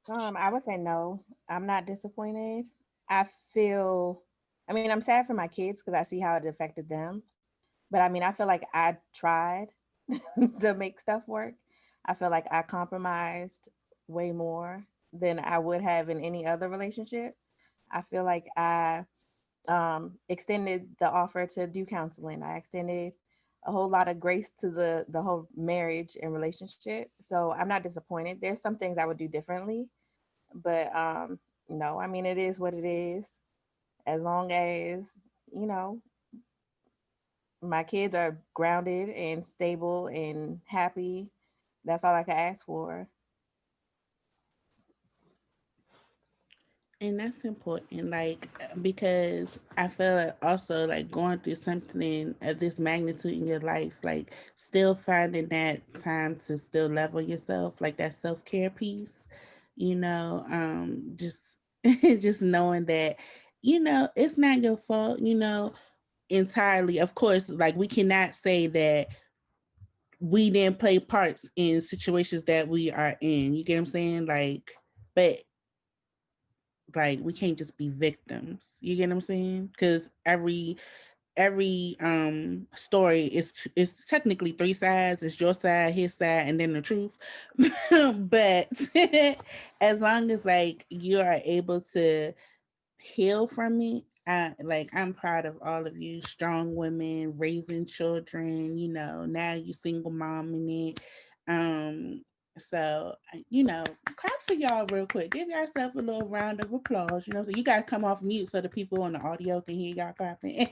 Speaker 3: I would say no. I'm not disappointed. I feel, I mean, I'm sad for my kids because I see how it affected them. But I mean, I feel like I tried to make stuff work. I feel like I compromised way more than I would have in any other relationship. I feel like I extended the offer to do counseling. I extended a whole lot of grace to the whole marriage and relationship. So I'm not disappointed. There's some things I would do differently, but no, I mean it is what it is. As long as you know my kids are grounded and stable and happy, that's all I can ask for.
Speaker 1: And that's important, like, because I feel like also like going through something of this magnitude in your life, like still finding that time to still level yourself, like that self care piece, just just knowing that, it's not your fault, entirely. Of course, like we cannot say that we didn't play parts in situations that we are in. You get what I'm saying? But like we can't just be victims. You get what I'm saying? Because every story is technically three sides. It's your side, his side, and then the truth. But as long as like you are able to heal from it, I'm proud of all of you strong women raising children. Now you single mom in it. So clap for y'all real quick. Give yourself a little round of applause. So you guys come off mute so the people on the audio can hear y'all clapping.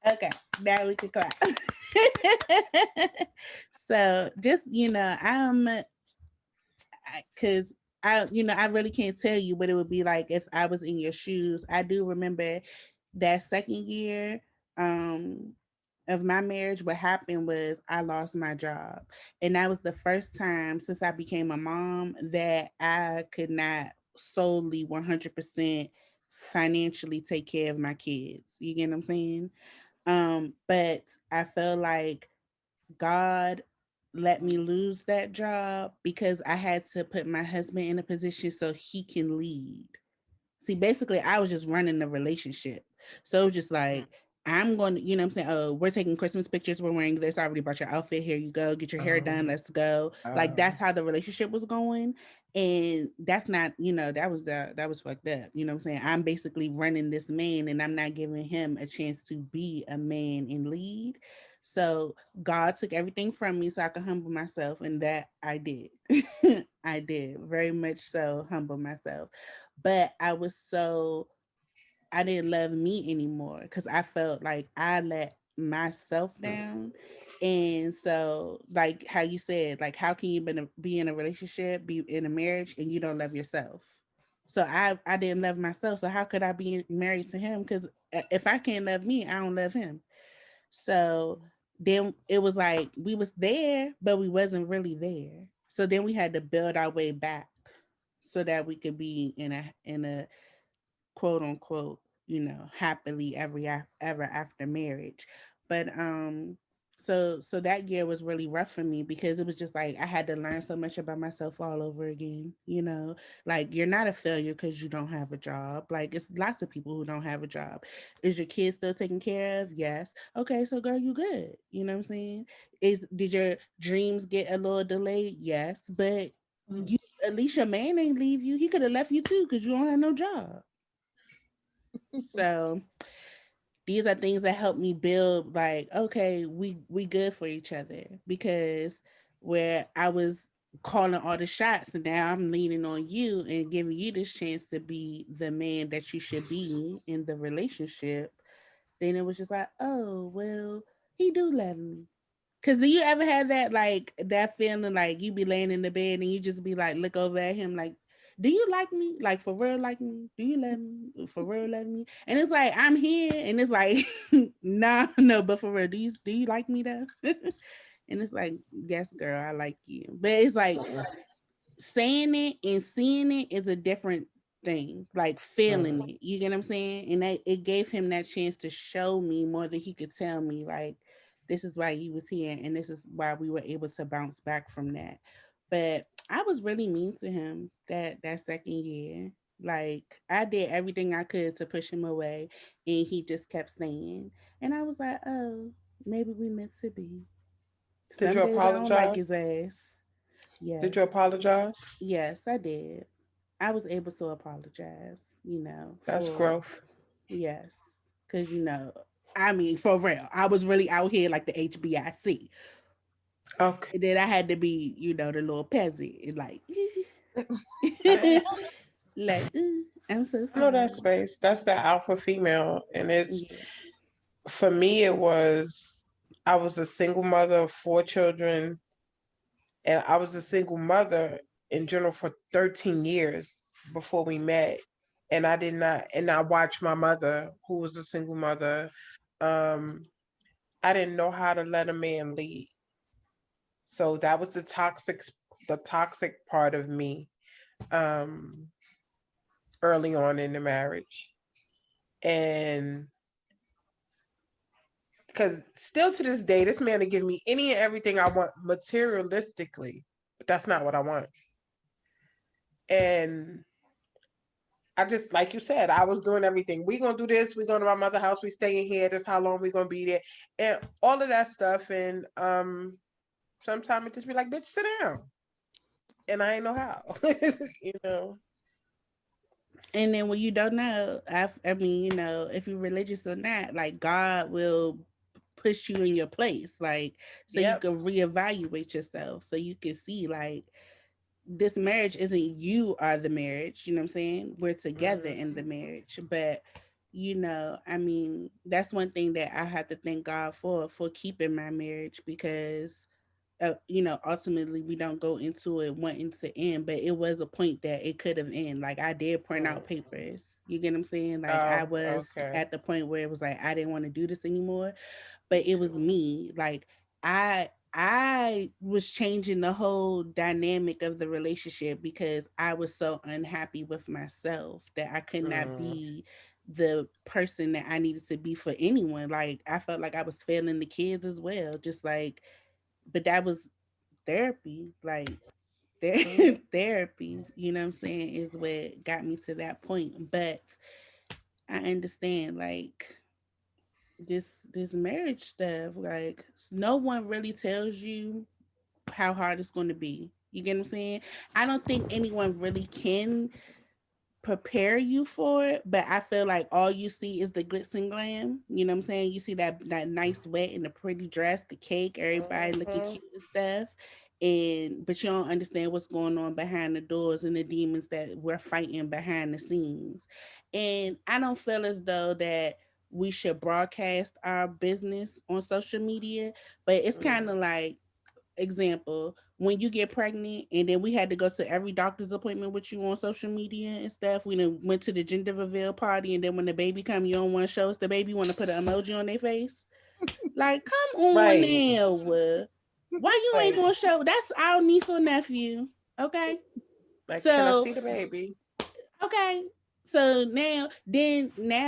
Speaker 1: Okay, now we can clap. So just because I really can't tell you what it would be like if I was in your shoes. I do remember that second year. Um, of my marriage, what happened was I lost my job. And that was the first time since I became a mom that I could not solely 100% financially take care of my kids. You get what I'm saying? But I feel like God let me lose that job because I had to put my husband in a position so he can lead. See, basically, I was just running the relationship. So it was just like, I'm going to, you know what I'm saying? Oh, we're taking Christmas pictures. We're wearing this. I already bought your outfit. Here you go. Get your hair done. Let's go. Like, that's how the relationship was going. And that's not, that was fucked up. You know what I'm saying? I'm basically running this man and I'm not giving him a chance to be a man and lead. So God took everything from me so I could humble myself. And that I did. I did very much so humble myself. But I didn't love me anymore because I felt like I let myself down. And so, like how you said, like how can you be in a relationship, be in a marriage, and you don't love yourself? So I didn't love myself. So how could I be married to him? Because if I can't love me, I don't love him. So then it was like we was there, but we wasn't really there. So then we had to build our way back so that we could be in a quote unquote, happily ever after marriage. But so that year was really rough for me because it was just like I had to learn so much about myself all over again. Like you're not a failure because you don't have a job. Like it's lots of people who don't have a job. Is your kid still taken care of? Yes. Okay, so girl, you good. You know what I'm saying? Did your dreams get a little delayed? Yes, but you at least your man ain't leave you. He could have left you too because you don't have no job. So these are things that help me build like, okay, we good for each other because where I was calling all the shots and now I'm leaning on you and giving you this chance to be the man that you should be in the relationship, then it was just like, oh well, he do love me. Cause do you ever have that like that feeling like you be laying in the bed and you just be like look over at him like, do you like me? Like for real like me? Do you love me? For real love me? And it's like I'm here and it's like nah no, but for real, do you like me though? And it's like, yes, girl, I like you. But it's like saying it and seeing it is a different thing. Like feeling it. You get what I'm saying? And it gave him that chance to show me more than he could tell me, like, this is why he was here and this is why we were able to bounce back from that. But I was really mean to him that second year. Like I did everything I could to push him away and he just kept staying. And I was like, oh, maybe we meant to be.
Speaker 2: Did
Speaker 1: Some
Speaker 2: you
Speaker 1: days I don't like
Speaker 2: apologize?
Speaker 1: his ass.
Speaker 2: Did you
Speaker 1: Yes.
Speaker 2: apologize?
Speaker 1: Yes, I did. I was able to apologize,
Speaker 2: That's
Speaker 1: for
Speaker 2: growth.
Speaker 1: yes. Cause I mean, for real. I was really out here like the HBIC.
Speaker 2: Okay.
Speaker 1: And then I had to be, the little peasant and like
Speaker 2: I,
Speaker 1: like, I'm so
Speaker 2: I know that
Speaker 1: sorry.
Speaker 2: space. That's the alpha female. And it's,
Speaker 1: Yeah.
Speaker 2: for me, I was a single mother of four children, and I was a single mother in general for 13 years before we met. And I did not, and I watched my mother, who was a single mother. Um, I didn't know how to let a man lead. So that was the toxic part of me, um, early on in the marriage. And because still to this day, this man will give me any and everything I want materialistically, but that's not what I want. And I just, like you said, I was doing everything. We gonna do this. We going to my mother's house. We staying here. This how long we gonna be there, and all of that stuff. And sometimes it just be like, bitch, sit down. And I ain't know how, you know.
Speaker 1: And then when you don't know, I mean, if you're religious or not, like God will push you in your place, like so you
Speaker 2: Yep.
Speaker 1: can reevaluate yourself, so you can see like this marriage isn't you are the marriage, you know what I'm saying? We're together in the
Speaker 2: Mhm.
Speaker 1: marriage. But I mean, that's one thing that I have to thank God for keeping my marriage because ultimately we don't go into it wanting to end, but it was a point that it could have ended. Like I did print out
Speaker 2: Mm.
Speaker 1: papers. You get what I'm saying? Like I
Speaker 2: Oh,
Speaker 1: was
Speaker 2: okay.
Speaker 1: at the point where it was like I didn't want to do this anymore. but it was me. Like I was changing the whole dynamic of the relationship because I was so unhappy with myself that I could not
Speaker 2: Mm.
Speaker 1: be the person that I needed to be for anyone. Like I felt like I was failing the kids as well. Just like, but that was therapy. Like
Speaker 2: Mm.
Speaker 1: therapy, you know what I'm saying, is what got me to that point. But I understand like this marriage stuff, like no one really tells you how hard it's going to be. You get what I'm saying? I don't think anyone really can prepare you for it, but I feel like all you see is the glitz and glam. You know what I'm saying? You see that nice wet and the pretty dress, the cake, everybody looking
Speaker 2: Mhm.
Speaker 1: cute and stuff. And but you don't understand what's going on behind the doors and the demons that we're fighting behind the scenes. And I don't feel as though that we should broadcast our business on social media, but it's kind
Speaker 2: Mm.
Speaker 1: of like example, when you get pregnant and then we had to go to every doctor's appointment with you on social media and stuff. We done went to the gender reveal party, and then when the baby come, you don't want to show us the baby, you want to put an emoji on their face. Like, come on
Speaker 2: Right.
Speaker 1: now. Why you ain't
Speaker 2: Like,
Speaker 1: gonna show? That's our niece or nephew. Okay.
Speaker 2: can I
Speaker 1: So
Speaker 2: see the baby?
Speaker 1: okay. So now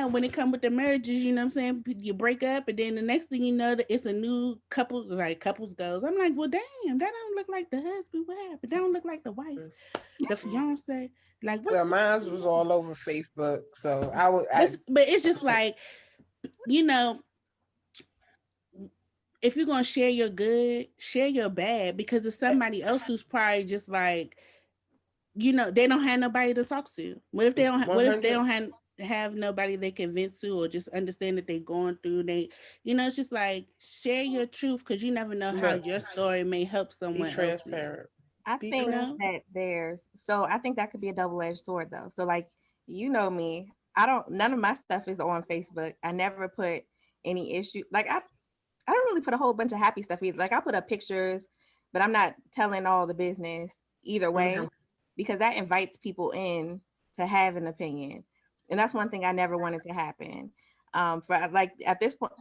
Speaker 1: when it come with the marriages, you know what I'm saying? You break up, and then the next thing you know, that it's a new couple, like couples goals. I'm like, well, damn, that don't look like the husband. What happened? That don't look like the wife, the
Speaker 2: Mhm.
Speaker 1: fiance. Like, what's
Speaker 2: Well,
Speaker 1: going
Speaker 2: mine was all over Facebook, so I would.
Speaker 1: but it's
Speaker 2: I
Speaker 1: just like, you know, if you're gonna share your good, share your bad, because it's somebody else who's probably just like, they don't have nobody to talk to. What if they don't?
Speaker 2: one
Speaker 1: What if they
Speaker 2: hundred.
Speaker 1: don't have nobody they can vent to, or just understand that they're going through? It's just like share your truth because you never know how
Speaker 2: Look,
Speaker 1: your story may help
Speaker 2: be
Speaker 1: someone else's.
Speaker 2: transparent.
Speaker 3: I
Speaker 2: Be
Speaker 1: You
Speaker 3: think
Speaker 1: know?
Speaker 2: transparent.
Speaker 3: that I think that could be a double-edged sword though. So like, you know me, I don't, none of my stuff is on Facebook. I never put any issue. Like I don't really put a whole bunch of happy stuff either. Like I put up pictures, but I'm not telling all the business either way because that invites people in to have an opinion. And that's one thing I never wanted to happen. For like at this point,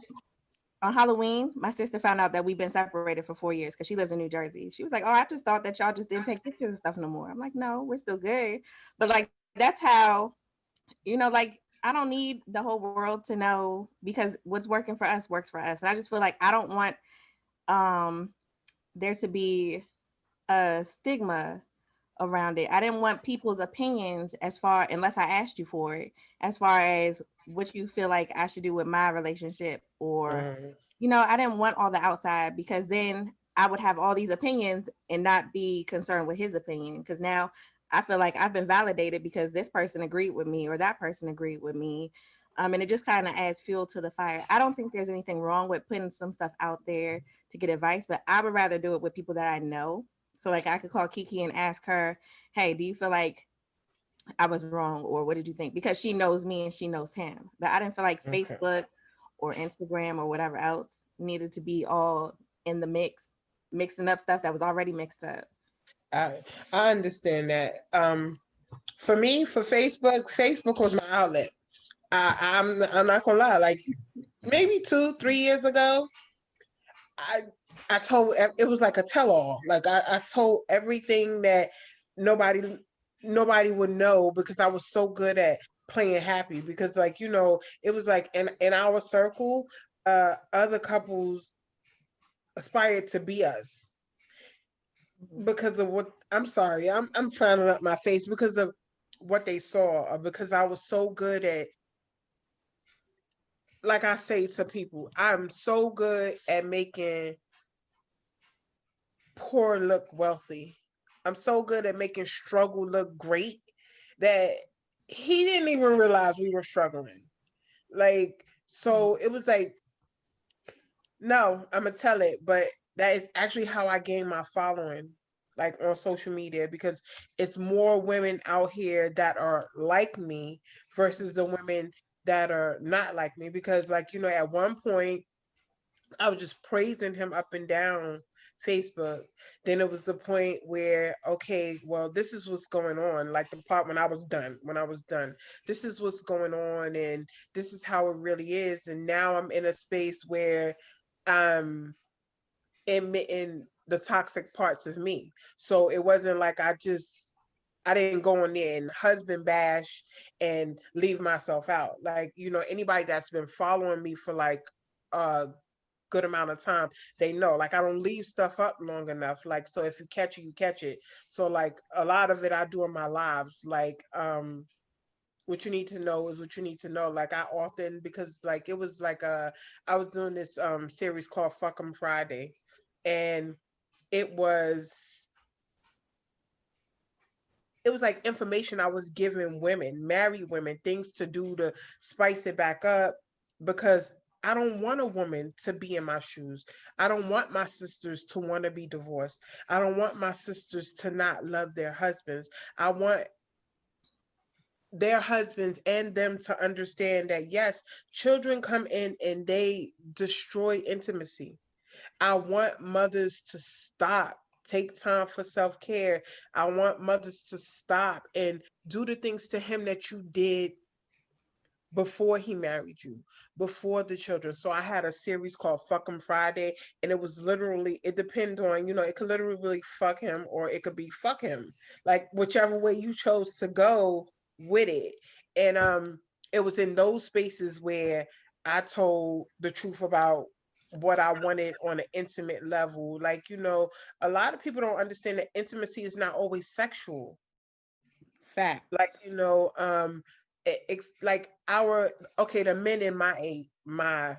Speaker 3: on Halloween, my sister found out that we've been separated for 4 years because she lives in New Jersey. She was like, "Oh, I just thought that y'all just didn't take pictures and stuff no more." I'm like, "No, we're still good." But like that's how, like I don't need the whole world to know because what's working for us works for us. And I just feel like I don't want um there to be a stigma around it. I didn't want people's opinions as far unless I asked you for it, as far as what you feel like I should do with my relationship or
Speaker 2: Mhm.
Speaker 3: I didn't want all the outside because then I would have all these opinions and not be concerned with his opinion because now I feel like I've been validated because this person agreed with me or that person agreed with me. And it just kind of adds fuel to the fire. I don't think there's anything wrong with putting some stuff out there to get advice, but I would rather do it with people that I know. So like I could call Kiki and ask her, "Hey, do you feel like I was wrong or what did you think?" Because she knows me and she knows him. But I didn't feel like
Speaker 2: Okay.
Speaker 3: Facebook or Instagram or whatever else needed to be all in the mix, mixing up stuff that was already mixed up.
Speaker 2: I I understand that. For me, for Facebook was my outlet. I'm not gonna lie. Like maybe 2 3 years ago, I I told it was like a tell all. Like I told everything that nobody nobody would know because I was so good at playing happy because like it was like in our circle other couples aspired to be us because of what I'm sorry I'm frowning up my face because of what they saw or because I was so good at like I say to people I'm so good at making poor look wealthy. I'm so good at making struggle look great that he didn't even realize we were struggling. Like, so it was like, no, I'm gonna tell it, but that is actually how I gained my following, like on social media, because it's more women out here that are like me versus the women that are not like me. Because, like, at one point, I was just praising him up and down Facebook. Then it was the point where, okay, well, this is what's going on. Like the part when I was done, this is what's going on, and this is how it really is. And now I'm in a space where um admitting the toxic parts of me. So it wasn't like I didn't go in there and husband bash and leave myself out. Like, anybody that's been following me for like a good amount of time, they know like I don't leave stuff up long enough. Like, so if you catch it, you catch it. So like a lot of it I do in my lives. Like, what you need to know is what you need to know. Like I often, because like it was like I was doing this series called Fuck 'em Friday, and it was it was like information I was giving women, married women, things to do to spice it back up, because I don't want a woman to be in my shoes. I don't want my sisters to want to be divorced. I don't want my sisters to not love their husbands. I want their husbands and them to understand that yes, children come in and they destroy intimacy. I want mothers to stop, take time for self care. I want mothers to stop and do the things to him that you did before he married you, before the children. So I had a series called Fuck Him Friday, and it was literally, it depends on, it could literally fuck him or it could be fuck him. Like whichever way you chose to go with it. And it was in those spaces where I told the truth about what I wanted on an intimate level. Like, a lot of people don't understand that intimacy is not always sexual. Like,
Speaker 1: Facts.
Speaker 2: it's like our, okay, the men in my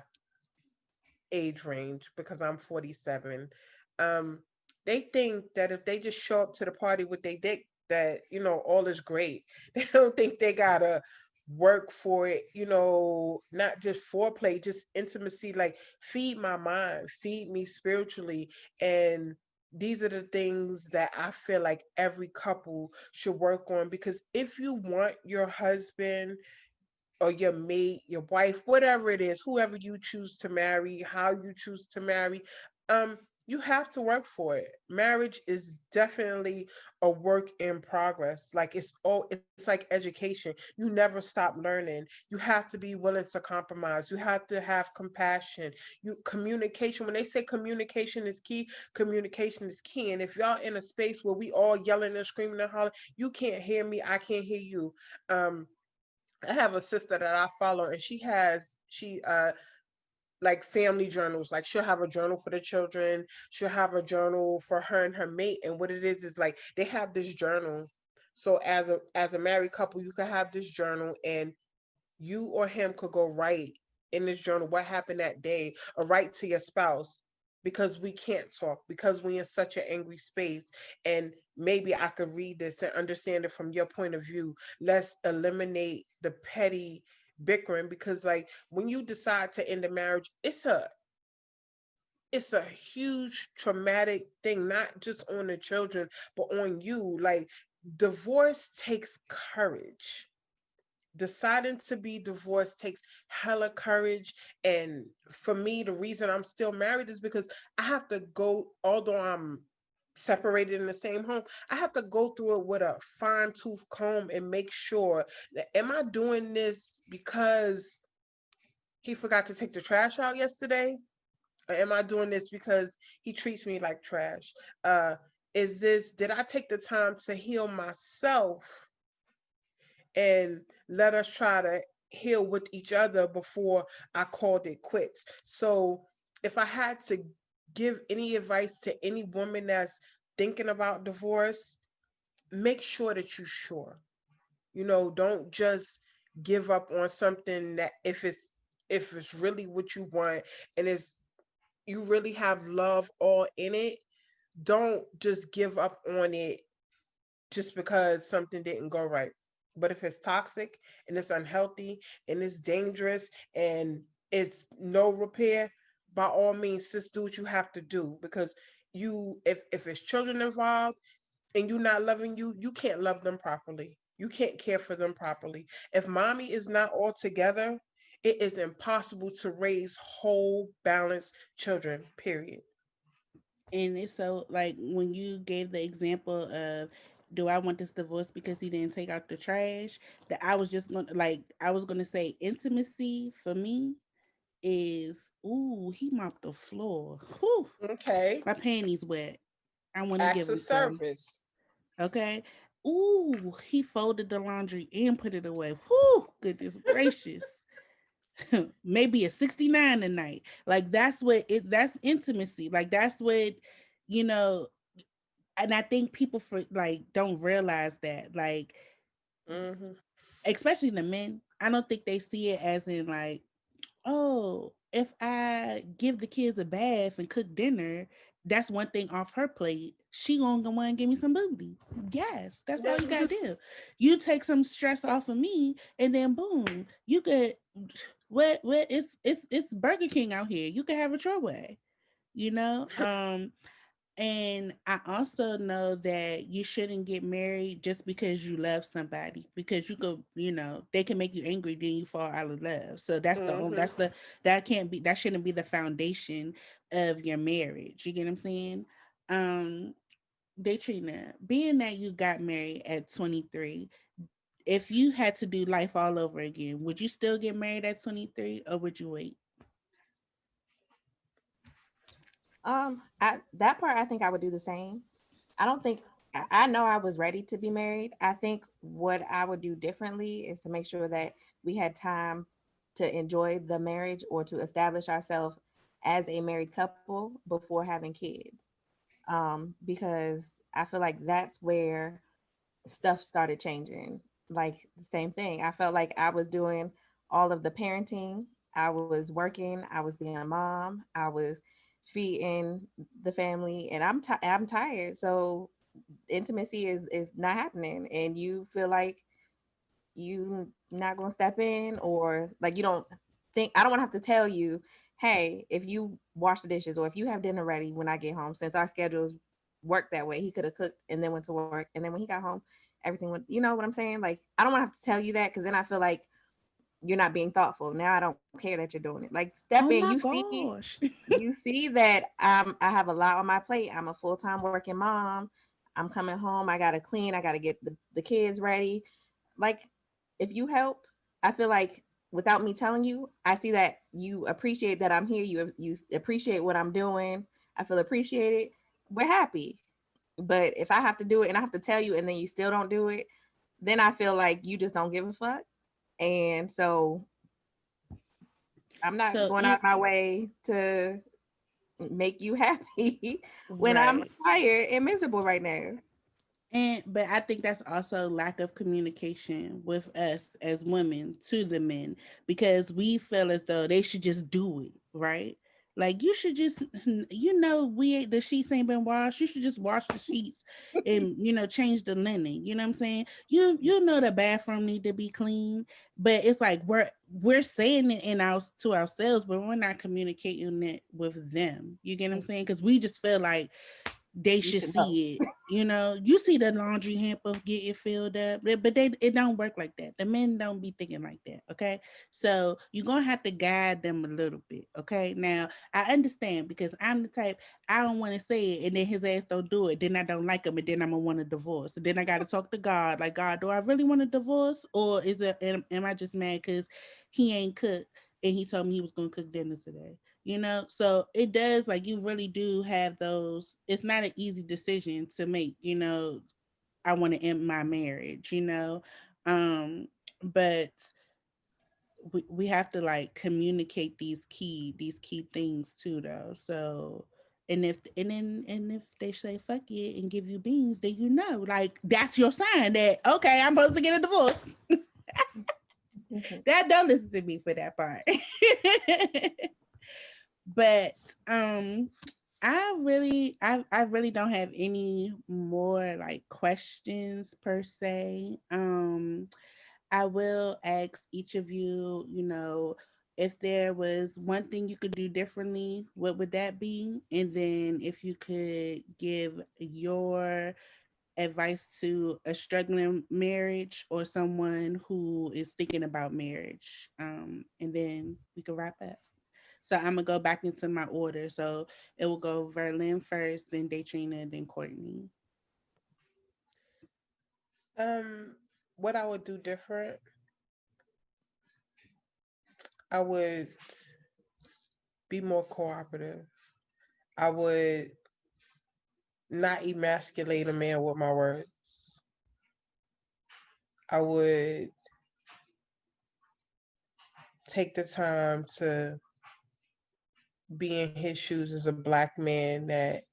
Speaker 2: age range, because I'm 47, um they think that if they just show up to the party with their dick, that all is great. They don't think they gotta work for it, not just foreplay, just intimacy. Like, feed my mind, feed me spiritually. And these are the things that I feel like every couple should work on, because if you want your husband or your mate, your wife, whatever it is, whoever you choose to marry, how you choose to marry, you have to work for it. Marriage is definitely a work in progress. Like it's like education. You never stop learning. You have to be willing to compromise. You have to have compassion. You communication. When they say communication is key. And if y'all in a space where we all yelling and screaming and hollering, you can't hear me, I can't hear you. I have a sister that I follow, and she like family journals. Like, she'll have a journal for the children, she'll have a journal for her and her mate. And what it is like they have this journal. So as a married couple, you can have this journal, and you or him could go write in this journal what happened that day, or write to your spouse, because we can't talk, because we're in such an angry space, and maybe I could read this and understand it from your point of view. Let's eliminate the petty bickering, because like when you decide to end a marriage, it's a huge traumatic thing, not just on the children, but on you. Like, divorce takes courage. Deciding to be divorced takes hella courage. And for me, the reason I'm still married is because I have to go, although I'm separated in the same home, I have to go through it with a fine tooth comb and make sure that, am I doing this because he forgot to take the trash out yesterday? Or am I doing this because he treats me like trash? Did I take the time to heal myself and let us try to heal with each other before I called it quits? So if I had to give any advice to any woman that's thinking about divorce, make sure that you're sure. Don't just give up on something that, if it's really what you want, and it's you really have love all in it, don't just give up on it just because something didn't go right. But if it's toxic and it's unhealthy and it's dangerous and it's no repair, by all means, just do what you have to do, because if it's children involved and you not loving you can't love them properly. You can't care for them properly. If mommy is not all together, it is impossible to raise whole, balanced children, period.
Speaker 1: And it's so like when you gave the example of, do I want this divorce because he didn't take out the trash? That I was just gonna say intimacy for me. is, ooh, he mopped the floor. Whew,
Speaker 2: Okay.
Speaker 1: my panties wet. I want to
Speaker 2: Acts
Speaker 1: give
Speaker 2: of
Speaker 1: him some.
Speaker 2: service.
Speaker 1: Okay. Ooh, he folded the laundry and put it away. Whew, goodness gracious. Maybe a 69 a night. Like that's intimacy. Like that's what, you know, and I think people for like don't realize that. Like,
Speaker 2: Hmm.
Speaker 1: especially the men, I don't think they see it as in like, oh, if I give the kids a bath and cook dinner, that's one thing off her plate. She gonna go and give me some booty. Yes, that's all you gotta do. You take some stress off of me, and then boom, you could what it's Burger King out here. You can have it your way, you know. And I also know that you shouldn't get married just because you love somebody, because you could, you know, they can make you angry, then you fall out of love. So
Speaker 2: Hmm.
Speaker 1: that can't be, that shouldn't be the foundation of your marriage. You get what I'm saying? Um, Datrina, being that you got married at 23, if you had to do life all over again, would you still get married at 23 or would you wait?
Speaker 3: That part I think I would do the same. I don't think I know I was ready to be married. I think what I would do differently is to make sure that we had time to enjoy the marriage or to establish ourselves as a married couple before having kids. Because I feel like that's where stuff started changing. Like the same thing. I felt like I was doing all of the parenting. I was working. I was being a mom. I was feeding the family, and I'm tired. So intimacy is not happening, and you feel like you not gonna step in, or like you don't think I don't want to have to tell you, hey, if you wash the dishes or if you have dinner ready when I get home, since our schedules work that way. He could have cooked and then went to work, and then when he got home, everything went. You know what I'm saying? Like I don't want to have to tell you that because then I feel like you're not being thoughtful. Now I don't care that you're doing it. Like step
Speaker 1: Oh
Speaker 3: in.
Speaker 1: my gosh.
Speaker 3: You see that I have a lot on my plate. I'm a full time working mom. I'm coming home. I gotta clean. I gotta get the kids ready. Like if you help, I feel like without me telling you, I see that you appreciate that I'm here. You appreciate what I'm doing. I feel appreciated. We're happy. But if I have to do it and I have to tell you and then you still don't do it, then I feel like you just don't give a fuck. And so I'm not
Speaker 1: So
Speaker 3: going out
Speaker 1: it
Speaker 3: of my way to make you happy when I'm
Speaker 1: right.
Speaker 3: tired and miserable right now.
Speaker 1: And but I think that's also lack of communication with us as women to the men, because we feel as though they should just do it, right? Like you should just, you know, we ain't, the sheets ain't been washed. You should just wash the sheets and, you know, change the linen. You know what I'm saying? You know the bathroom need to be clean, but it's like we're saying it in our to ourselves, but we're not communicating it with them. You get what I'm saying? Because we just feel like they
Speaker 3: You
Speaker 1: should
Speaker 3: should know.
Speaker 1: see it. You know, you see the laundry hamper get it filled up, but they it don't work like that. The men don't be thinking like that. Okay, so you're gonna have to guide them a little bit. Okay, now I understand because I'm the type, I don't want to say it and then his ass don't do it. Then I don't like him and then I'm gonna want a divorce. So then I got to talk to God. Like, God, do I really want a divorce, or is it am I just mad because he ain't cooked and he told me he was gonna cook dinner today? You know, so it does, like, you really do have those, it's not an easy decision to make, you know. I want to end my marriage, you know. But we have to like communicate these key things too though. So and if they say fuck it and give you beans, then you know, like that's your sign that okay, I'm supposed to get a divorce. That don't listen to me for that part. But I really don't have any more like questions per se. I will ask each of you, you know, if there was one thing you could do differently, what would that be? And then if you could give your advice to a struggling marriage or someone who is thinking about marriage. And then we could wrap up. So I'm gonna go back into my order. So it will go Verlyn first, then Datrina, then Kourtney.
Speaker 2: Um, what I would do different, I would. be more cooperative. I would not emasculate a man with my words. I would take the time to be in his shoes as a black man that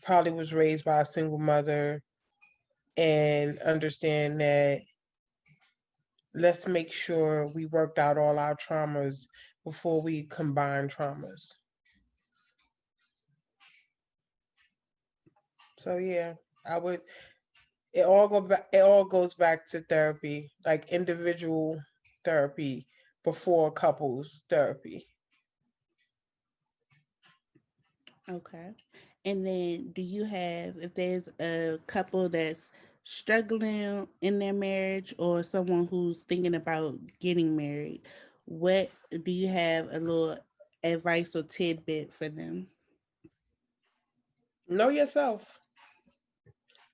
Speaker 2: probably was raised by a single mother, and understand that let's make sure we worked out all our traumas before we combine traumas. So yeah, I would. It all go back. It all goes back to therapy, like individual therapy before couples therapy.
Speaker 1: Okay. And then do you have, if there's a couple that's struggling in their marriage or someone who's thinking about getting married, what do you have a little advice or tidbit for them?
Speaker 2: Know yourself.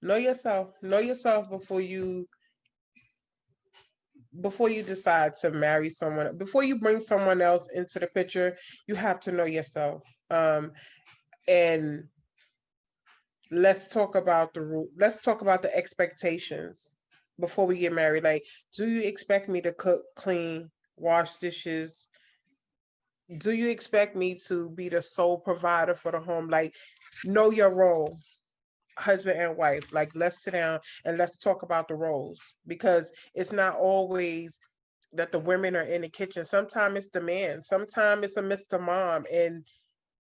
Speaker 2: Know yourself. Know yourself before you decide to marry someone. Before you bring someone else into the picture, you have to know yourself. And let's talk about the expectations before we get married. Like, do you expect me to cook, clean, wash dishes? Do you expect me to be the sole provider for the home? Like, know your role, husband and wife. Like, let's sit down and let's talk about the roles, because it's not always that the women are in the kitchen. Sometimes it's the man. Sometimes it's a Mr. Mom, and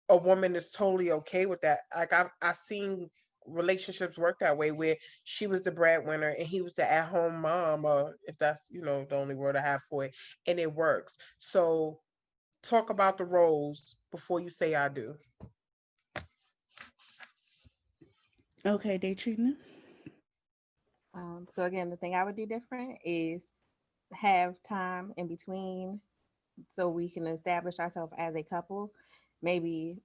Speaker 2: a woman is totally okay with that. Like, I've seen relationships work that way, where she was the breadwinner and he was the at home mom, or if that's the only word I have for it, and it works. So talk about the roles before you say I do.
Speaker 1: Okay, Datrina.
Speaker 3: So again, the thing I would do different is have time in between so we can establish ourselves as a couple. Maybe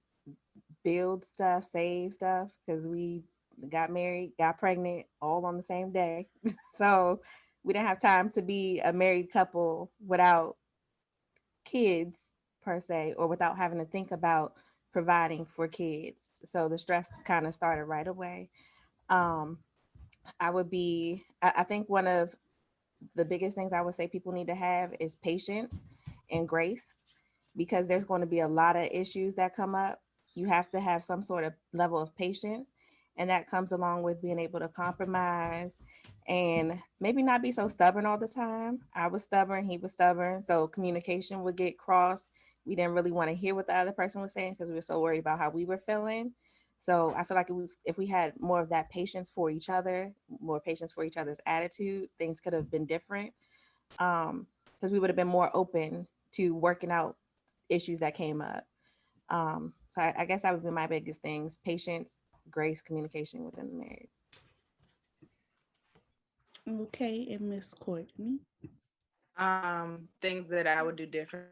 Speaker 3: build stuff, save stuff, because we got married, got pregnant all on the same day. So we didn't have time to be a married couple without kids per se, or without having to think about providing for kids. So the stress kind of started right away. Um, I think one of the biggest things I would say people need to have is patience and grace, because there's going to be a lot of issues that come up. You have to have some sort of level of patience, and that comes along with being able to compromise and maybe not be so stubborn all the time. I was stubborn, he was stubborn, so communication would get crossed. We didn't really want to hear what the other person was saying because we were so worried about how we were feeling. So I feel like if we had more of that patience for each other, more patience for each other's attitude, things could have been different. Because we would have been more open to working out issues that came up. So I guess that would be my biggest things: patience, grace, communication within the marriage.
Speaker 1: Okay, and Miss Courtney.
Speaker 4: Things that I would do different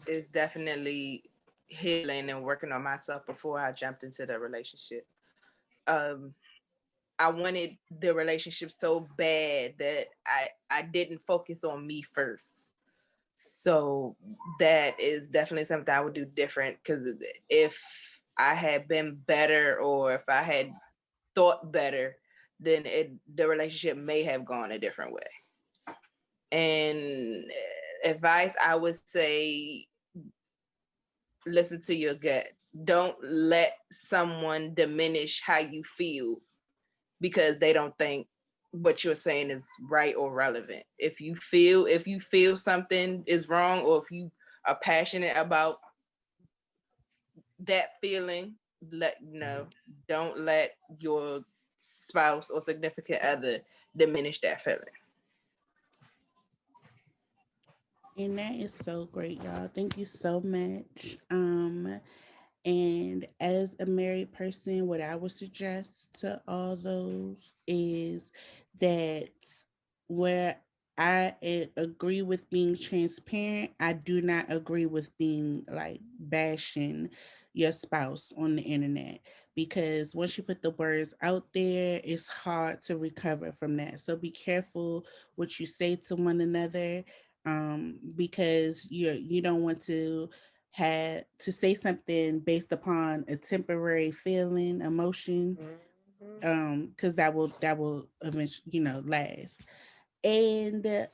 Speaker 4: is definitely healing and working on myself before I jumped into the relationship. Um, I wanted the relationship so bad that I didn't focus on me first. So that is definitely something I would do different, because if I had been better, or if I had thought better, then the relationship may have gone a different way. And advice I would say, listen to your gut. Don't let someone diminish how you feel because they don't think what you're saying is right or relevant. If you feel something is wrong, or if you are passionate about that feeling, let no, don't let your spouse or significant other diminish that feeling.
Speaker 1: And that is so great, y'all. Thank you so much. And as a married person, what I would suggest to all those is that where agree with being transparent, I do not agree with being like bashing your spouse on the internet, because once you put the words out there, it's hard to recover from that. So be careful what you say to one another, because you don't want to had to say something based upon a temporary feeling, emotion,
Speaker 2: Mhm.
Speaker 1: because that will eventually, last. And that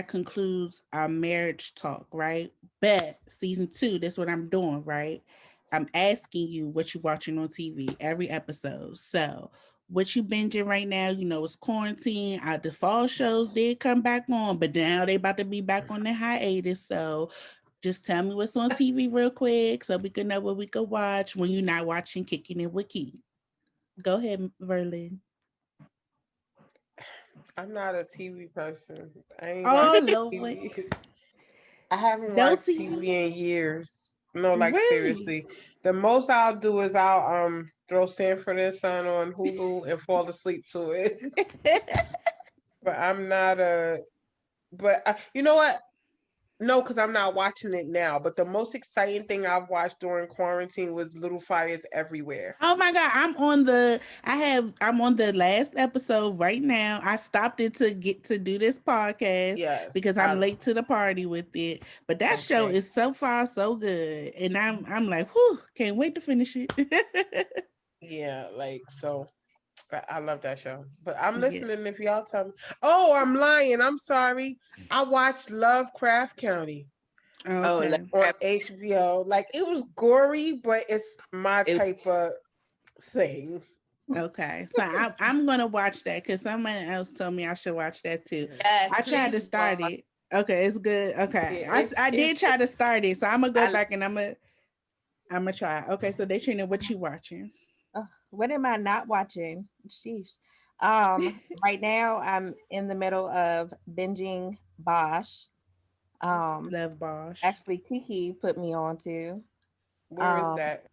Speaker 1: concludes our marriage talk, right? But season 2, that's what I'm doing, right? I'm asking you what you watching on TV every episode. So what you binging right now, it's quarantine. The fall shows did come back on, but now they about to be back on the hiatus. So just tell me what's on TV real quick so we can know what we could watch when you're not watching Kickin' It with Kee. Go ahead, Verlyn.
Speaker 2: I'm not a TV person. I ain't
Speaker 1: Oh
Speaker 2: watched
Speaker 1: Lord.
Speaker 2: TV. I haven't
Speaker 1: No
Speaker 2: watched
Speaker 1: TV?
Speaker 2: TV in years. No, like
Speaker 1: Really?
Speaker 2: seriously. The most I'll do is I'll throw Sanford and Son on Hulu and fall asleep to it. But I'm not a. But you know what? No, because I'm not watching it now. But the most exciting thing I've watched during quarantine was Little Fires Everywhere.
Speaker 1: Oh my God, I'm on the last episode right now. I stopped it to get to do this podcast
Speaker 2: Yes,
Speaker 1: because I'm
Speaker 2: I
Speaker 1: late to the party with it. But that show
Speaker 2: okay.
Speaker 1: is so far so good. And I'm like, whew, can't wait to finish it.
Speaker 2: Yeah, like so. I love that show. But I'm
Speaker 1: Yeah.
Speaker 2: listening if y'all tell me. Oh, I'm lying. I'm sorry. I watched Lovecraft County
Speaker 4: Oh,
Speaker 1: Okay.
Speaker 2: on HBO. Like it was gory, but it's my
Speaker 4: it,
Speaker 2: type of thing.
Speaker 1: Okay. So I'm gonna watch that because someone else told me I should watch that too.
Speaker 4: yes,
Speaker 1: I tried to
Speaker 4: please
Speaker 1: start
Speaker 4: watch.
Speaker 1: it. Okay, it's good. Okay.
Speaker 2: Yeah,
Speaker 1: I did try to start it, so I'm gonna go
Speaker 4: I
Speaker 1: back and I'm gonna try. Okay, so Datrina, what you watching?
Speaker 3: What am I not watching? Sheesh. Right now I'm in the middle of binging Bosch. Um,
Speaker 1: Love Bosch.
Speaker 3: Actually Kiki put me on to.
Speaker 2: where is
Speaker 3: Um,
Speaker 2: that?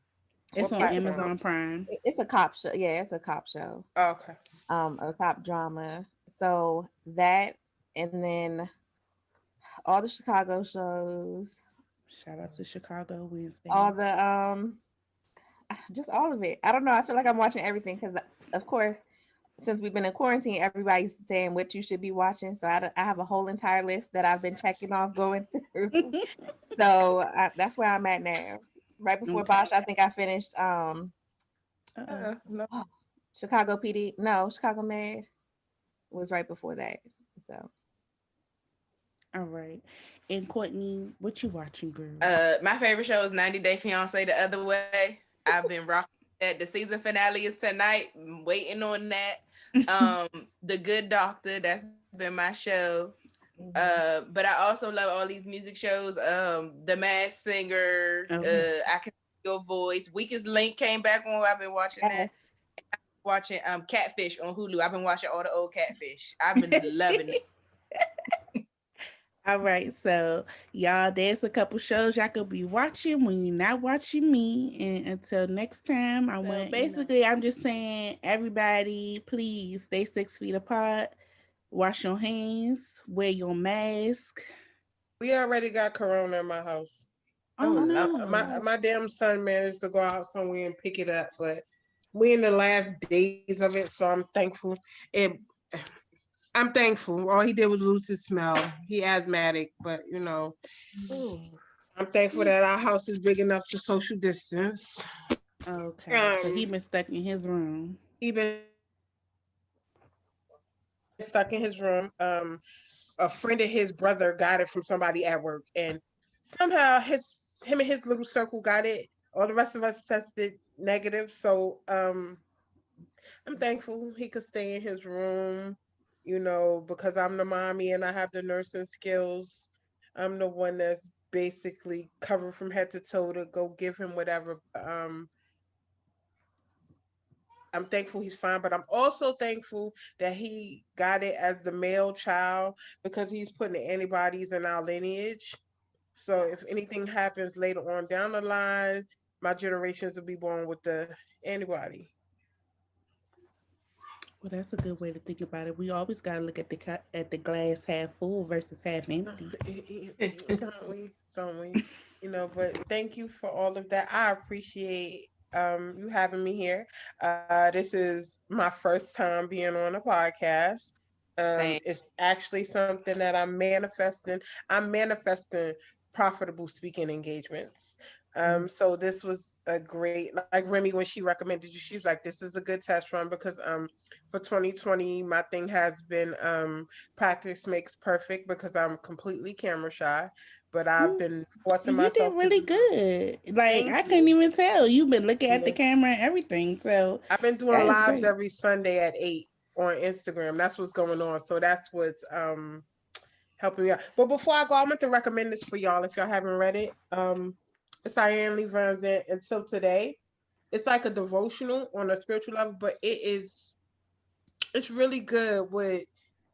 Speaker 1: It's
Speaker 2: What
Speaker 1: on
Speaker 3: it's
Speaker 2: platform?
Speaker 1: Amazon Prime.
Speaker 3: it's a cop show. Yeah, it's a cop show.
Speaker 2: Oh, okay.
Speaker 3: A cop drama. So that, and then all the Chicago shows,
Speaker 1: Shout out to Chicago
Speaker 3: all
Speaker 1: Wednesdays.
Speaker 3: the just all of it. I don't know. I feel like I'm watching everything because, of course, since we've been in quarantine, everybody's saying what you should be watching. So I have a whole entire list that I've been checking off, going through. So that's where I'm at now. Right before
Speaker 1: Okay.
Speaker 3: Bosch, I think I finished
Speaker 1: Uh-oh.
Speaker 2: No.
Speaker 3: Chicago PD. No, Chicago Med was right before that. So
Speaker 1: All right. And Kourtney, what you watching, girl?
Speaker 4: My favorite show is 90 Day Fiance the other way. I've been rocking that. The season finale is tonight. I'm waiting on that. The Good Doctor, that's been my show.
Speaker 3: mhm.
Speaker 4: But I also love all these music shows. The Masked Singer,
Speaker 1: Oh,
Speaker 4: I Can See Your Voice. Weakest Link came back on. I've been watching
Speaker 3: Yeah.
Speaker 4: that. Watching Catfish on Hulu. I've been watching all the old Catfish. I've been loving it.
Speaker 1: all right. So, y'all, there's a couple shows y'all could be watching when you're not watching me. And until next time, I want basically, I'm just saying, everybody, please stay 6 feet apart. Wash your hands. Wear your mask.
Speaker 2: We already got Corona in my house.
Speaker 1: Oh
Speaker 4: Oh Lord.
Speaker 2: My damn son managed to go out somewhere and pick it up, but we're in the last days of it, so I'm thankful. It, I'm thankful. All he did was lose his smell. He asthmatic, but
Speaker 4: Ooh.
Speaker 2: I'm thankful that our house is big enough to social distance.
Speaker 1: Okay. So he been stuck in his room.
Speaker 2: He been stuck in his room. A friend of his brother got it from somebody at work, and somehow him and his little circle got it. All the rest of us tested negative, so I'm thankful he could stay in his room, because I'm the mommy and I have the nursing skills. I'm the one that's basically covered from head to toe to go give him whatever. I'm thankful he's fine, but I'm also thankful that he got it as the male child because he's putting the antibodies in our lineage. So if anything happens later on down the line, my generations will be born with the antibody.
Speaker 1: Well, that's a good way to think about it. We always got to look at the glass half full versus half empty.
Speaker 2: Don't we? Don't we? But thank you for all of that. I appreciate you having me here. This is my first time being on a podcast.
Speaker 4: Same.
Speaker 2: It's actually something that I'm manifesting. I'm manifesting profitable speaking engagements. So this was a great, like Remy, when she recommended you, she was like, this is a good test run because for 2020 my thing has been practice makes perfect because I'm completely camera shy, but I've been forcing
Speaker 1: You did
Speaker 2: myself to
Speaker 1: really
Speaker 2: do the
Speaker 1: good. Like
Speaker 2: thank
Speaker 1: I couldn't
Speaker 2: you.
Speaker 1: even tell. You've been looking at the
Speaker 2: Yeah.
Speaker 1: camera and everything. So
Speaker 2: I've been doing
Speaker 1: that is
Speaker 2: lives
Speaker 1: great.
Speaker 2: every Sunday at 8 on Instagram. That's what's going on. So that's what's helping me out. But before I go, I want to recommend this for y'all if y'all haven't read it. It's Diane Lee Van's Until Today. It's like a devotional on a spiritual level, but it's really good with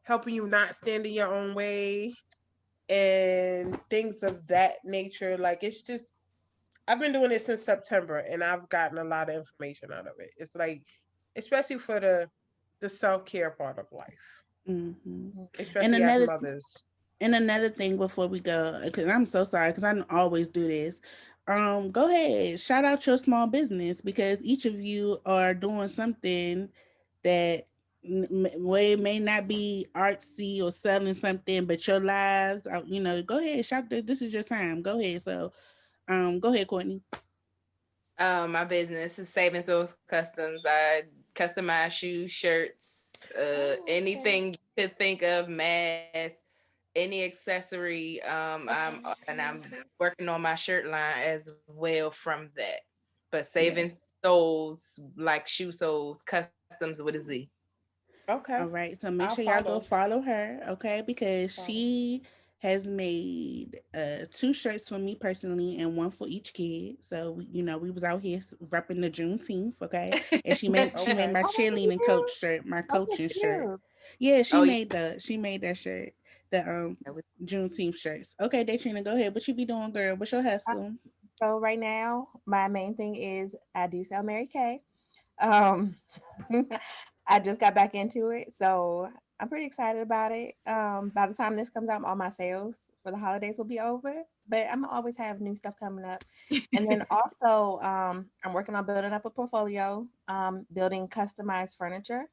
Speaker 2: helping you not stand in your own way and things of that nature. Like it's just I've been doing it since September and I've gotten a lot of information out of it. It's like especially for the self-care part of life,
Speaker 1: Hmm. And
Speaker 2: especially as
Speaker 1: another
Speaker 2: mothers.
Speaker 1: And another thing before we go, because I'm so sorry, because I don't always do this. Go ahead, shout out your small business because each of you are doing something that well, it may not be artsy or selling something, but your lives, go ahead, shout that this is your time. Go ahead. So, go ahead, Kourtney.
Speaker 4: My business is Saving Souls Customs. I customize shoes, shirts,
Speaker 2: Oh, okay.
Speaker 4: anything you could think of, masks, any accessory.
Speaker 2: Okay, okay,
Speaker 4: I'm
Speaker 2: okay.
Speaker 4: working on my shirt line as well from that. But Saving
Speaker 1: Yes.
Speaker 4: Souls, like shoe soles, customs with a Z.
Speaker 2: Okay.
Speaker 1: All right, so make
Speaker 2: I'll
Speaker 1: sure y'all go
Speaker 2: follow.
Speaker 1: follow her, okay? Because
Speaker 2: Follow.
Speaker 1: she has made two shirts for me personally and one for each kid. So we was out here repping the Juneteenth, okay? And she made my
Speaker 2: Okay.
Speaker 3: Oh, that's so
Speaker 1: cheerleading coach
Speaker 3: cute.
Speaker 1: shirt, my
Speaker 3: That's so
Speaker 1: coaching shirt.
Speaker 3: cute.
Speaker 1: Yeah,
Speaker 4: Oh yeah.
Speaker 1: she made that shirt, the Juneteenth shirts. Okay, Datrina, go ahead. What you be doing, girl? What's your
Speaker 3: Uh,
Speaker 1: hustle?
Speaker 3: So right now, my main thing is I do sell Mary Kay. Um, I just got back into it, so I'm pretty excited about it. By the time this comes out, all my sales for the holidays will be over, but I'm gonna always have new stuff coming up. And then also, I'm working on building up a portfolio, building customized furniture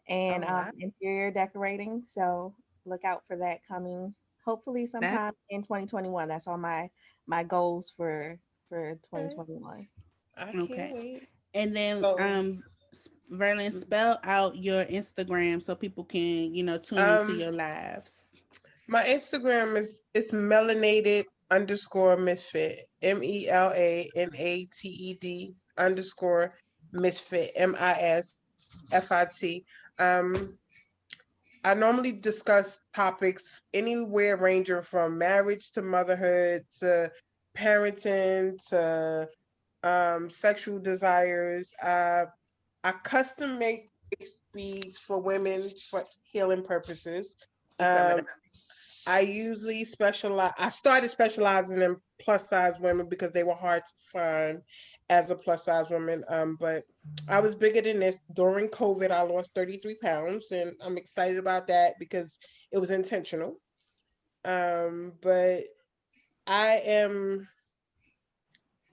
Speaker 3: and
Speaker 4: Oh wow.
Speaker 3: interior decorating. So look out for that coming hopefully
Speaker 4: That
Speaker 3: sometime in 2021. That's all my goals for
Speaker 2: Okay.
Speaker 3: 2021.
Speaker 2: I can't
Speaker 1: Okay.
Speaker 2: wait.
Speaker 1: And then
Speaker 2: So,
Speaker 1: Verlyn, spell out your Instagram so people can, tune into
Speaker 2: um,
Speaker 1: your lives.
Speaker 2: my Instagram is it's melanated underscore misfit. MELANATED underscore misfit. Um, I normally discuss topics anywhere ranging from marriage to motherhood to parenting to sexual desires. I custom make face beads for women for healing purposes.
Speaker 4: see some of that.
Speaker 2: Um, I usually specialize. I started specializing in plus size women because they were hard to find as a plus size woman. But I was bigger than this. During COVID, I lost 33 pounds, and I'm excited about that because it was intentional. But I am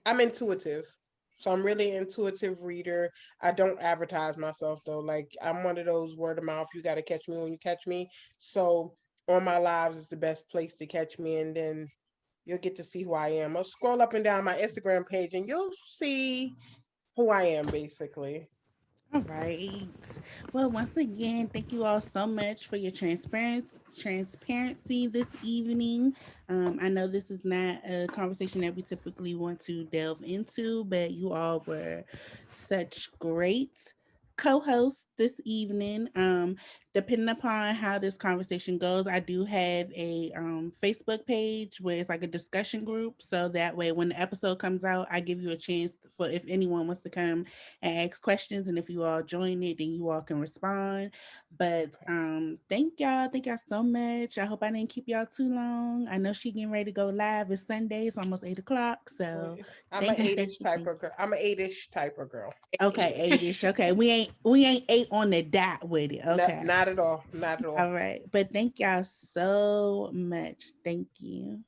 Speaker 2: I'm intuitive. So I'm really intuitive reader. I don't advertise myself though. Like I'm one of those word of mouth. You got to catch me when you catch me. So on my lives is the best place to catch me, and then you'll get to see who I am. I'll scroll up and down my Instagram page, and you'll see who I am basically.
Speaker 1: All right. Well, once again, thank you all so much for your transparency this evening. I know this is not a conversation that we typically want to delve into, but you all were such great co-hosts this evening. Depending upon how this conversation goes, I do have a Facebook page where it's like a discussion group. So that way, when the episode comes out, I give you a chance for if anyone wants to come and ask questions. And if you all join it, then you all can respond. But thank y'all so much. I hope I didn't keep y'all too long. I know she getting ready to go live. It's Sunday. It's almost 8 o'clock. So
Speaker 2: I'm an
Speaker 1: thank you,
Speaker 2: eightish type of girl. I'm an eightish type of girl.
Speaker 1: Okay, 8ish.
Speaker 2: Eightish.
Speaker 1: Okay, we ain't 8 on the dot with it.
Speaker 2: No,
Speaker 1: Okay,
Speaker 2: not at all. Not at all.
Speaker 1: all right. But thank y'all so much. Thank you.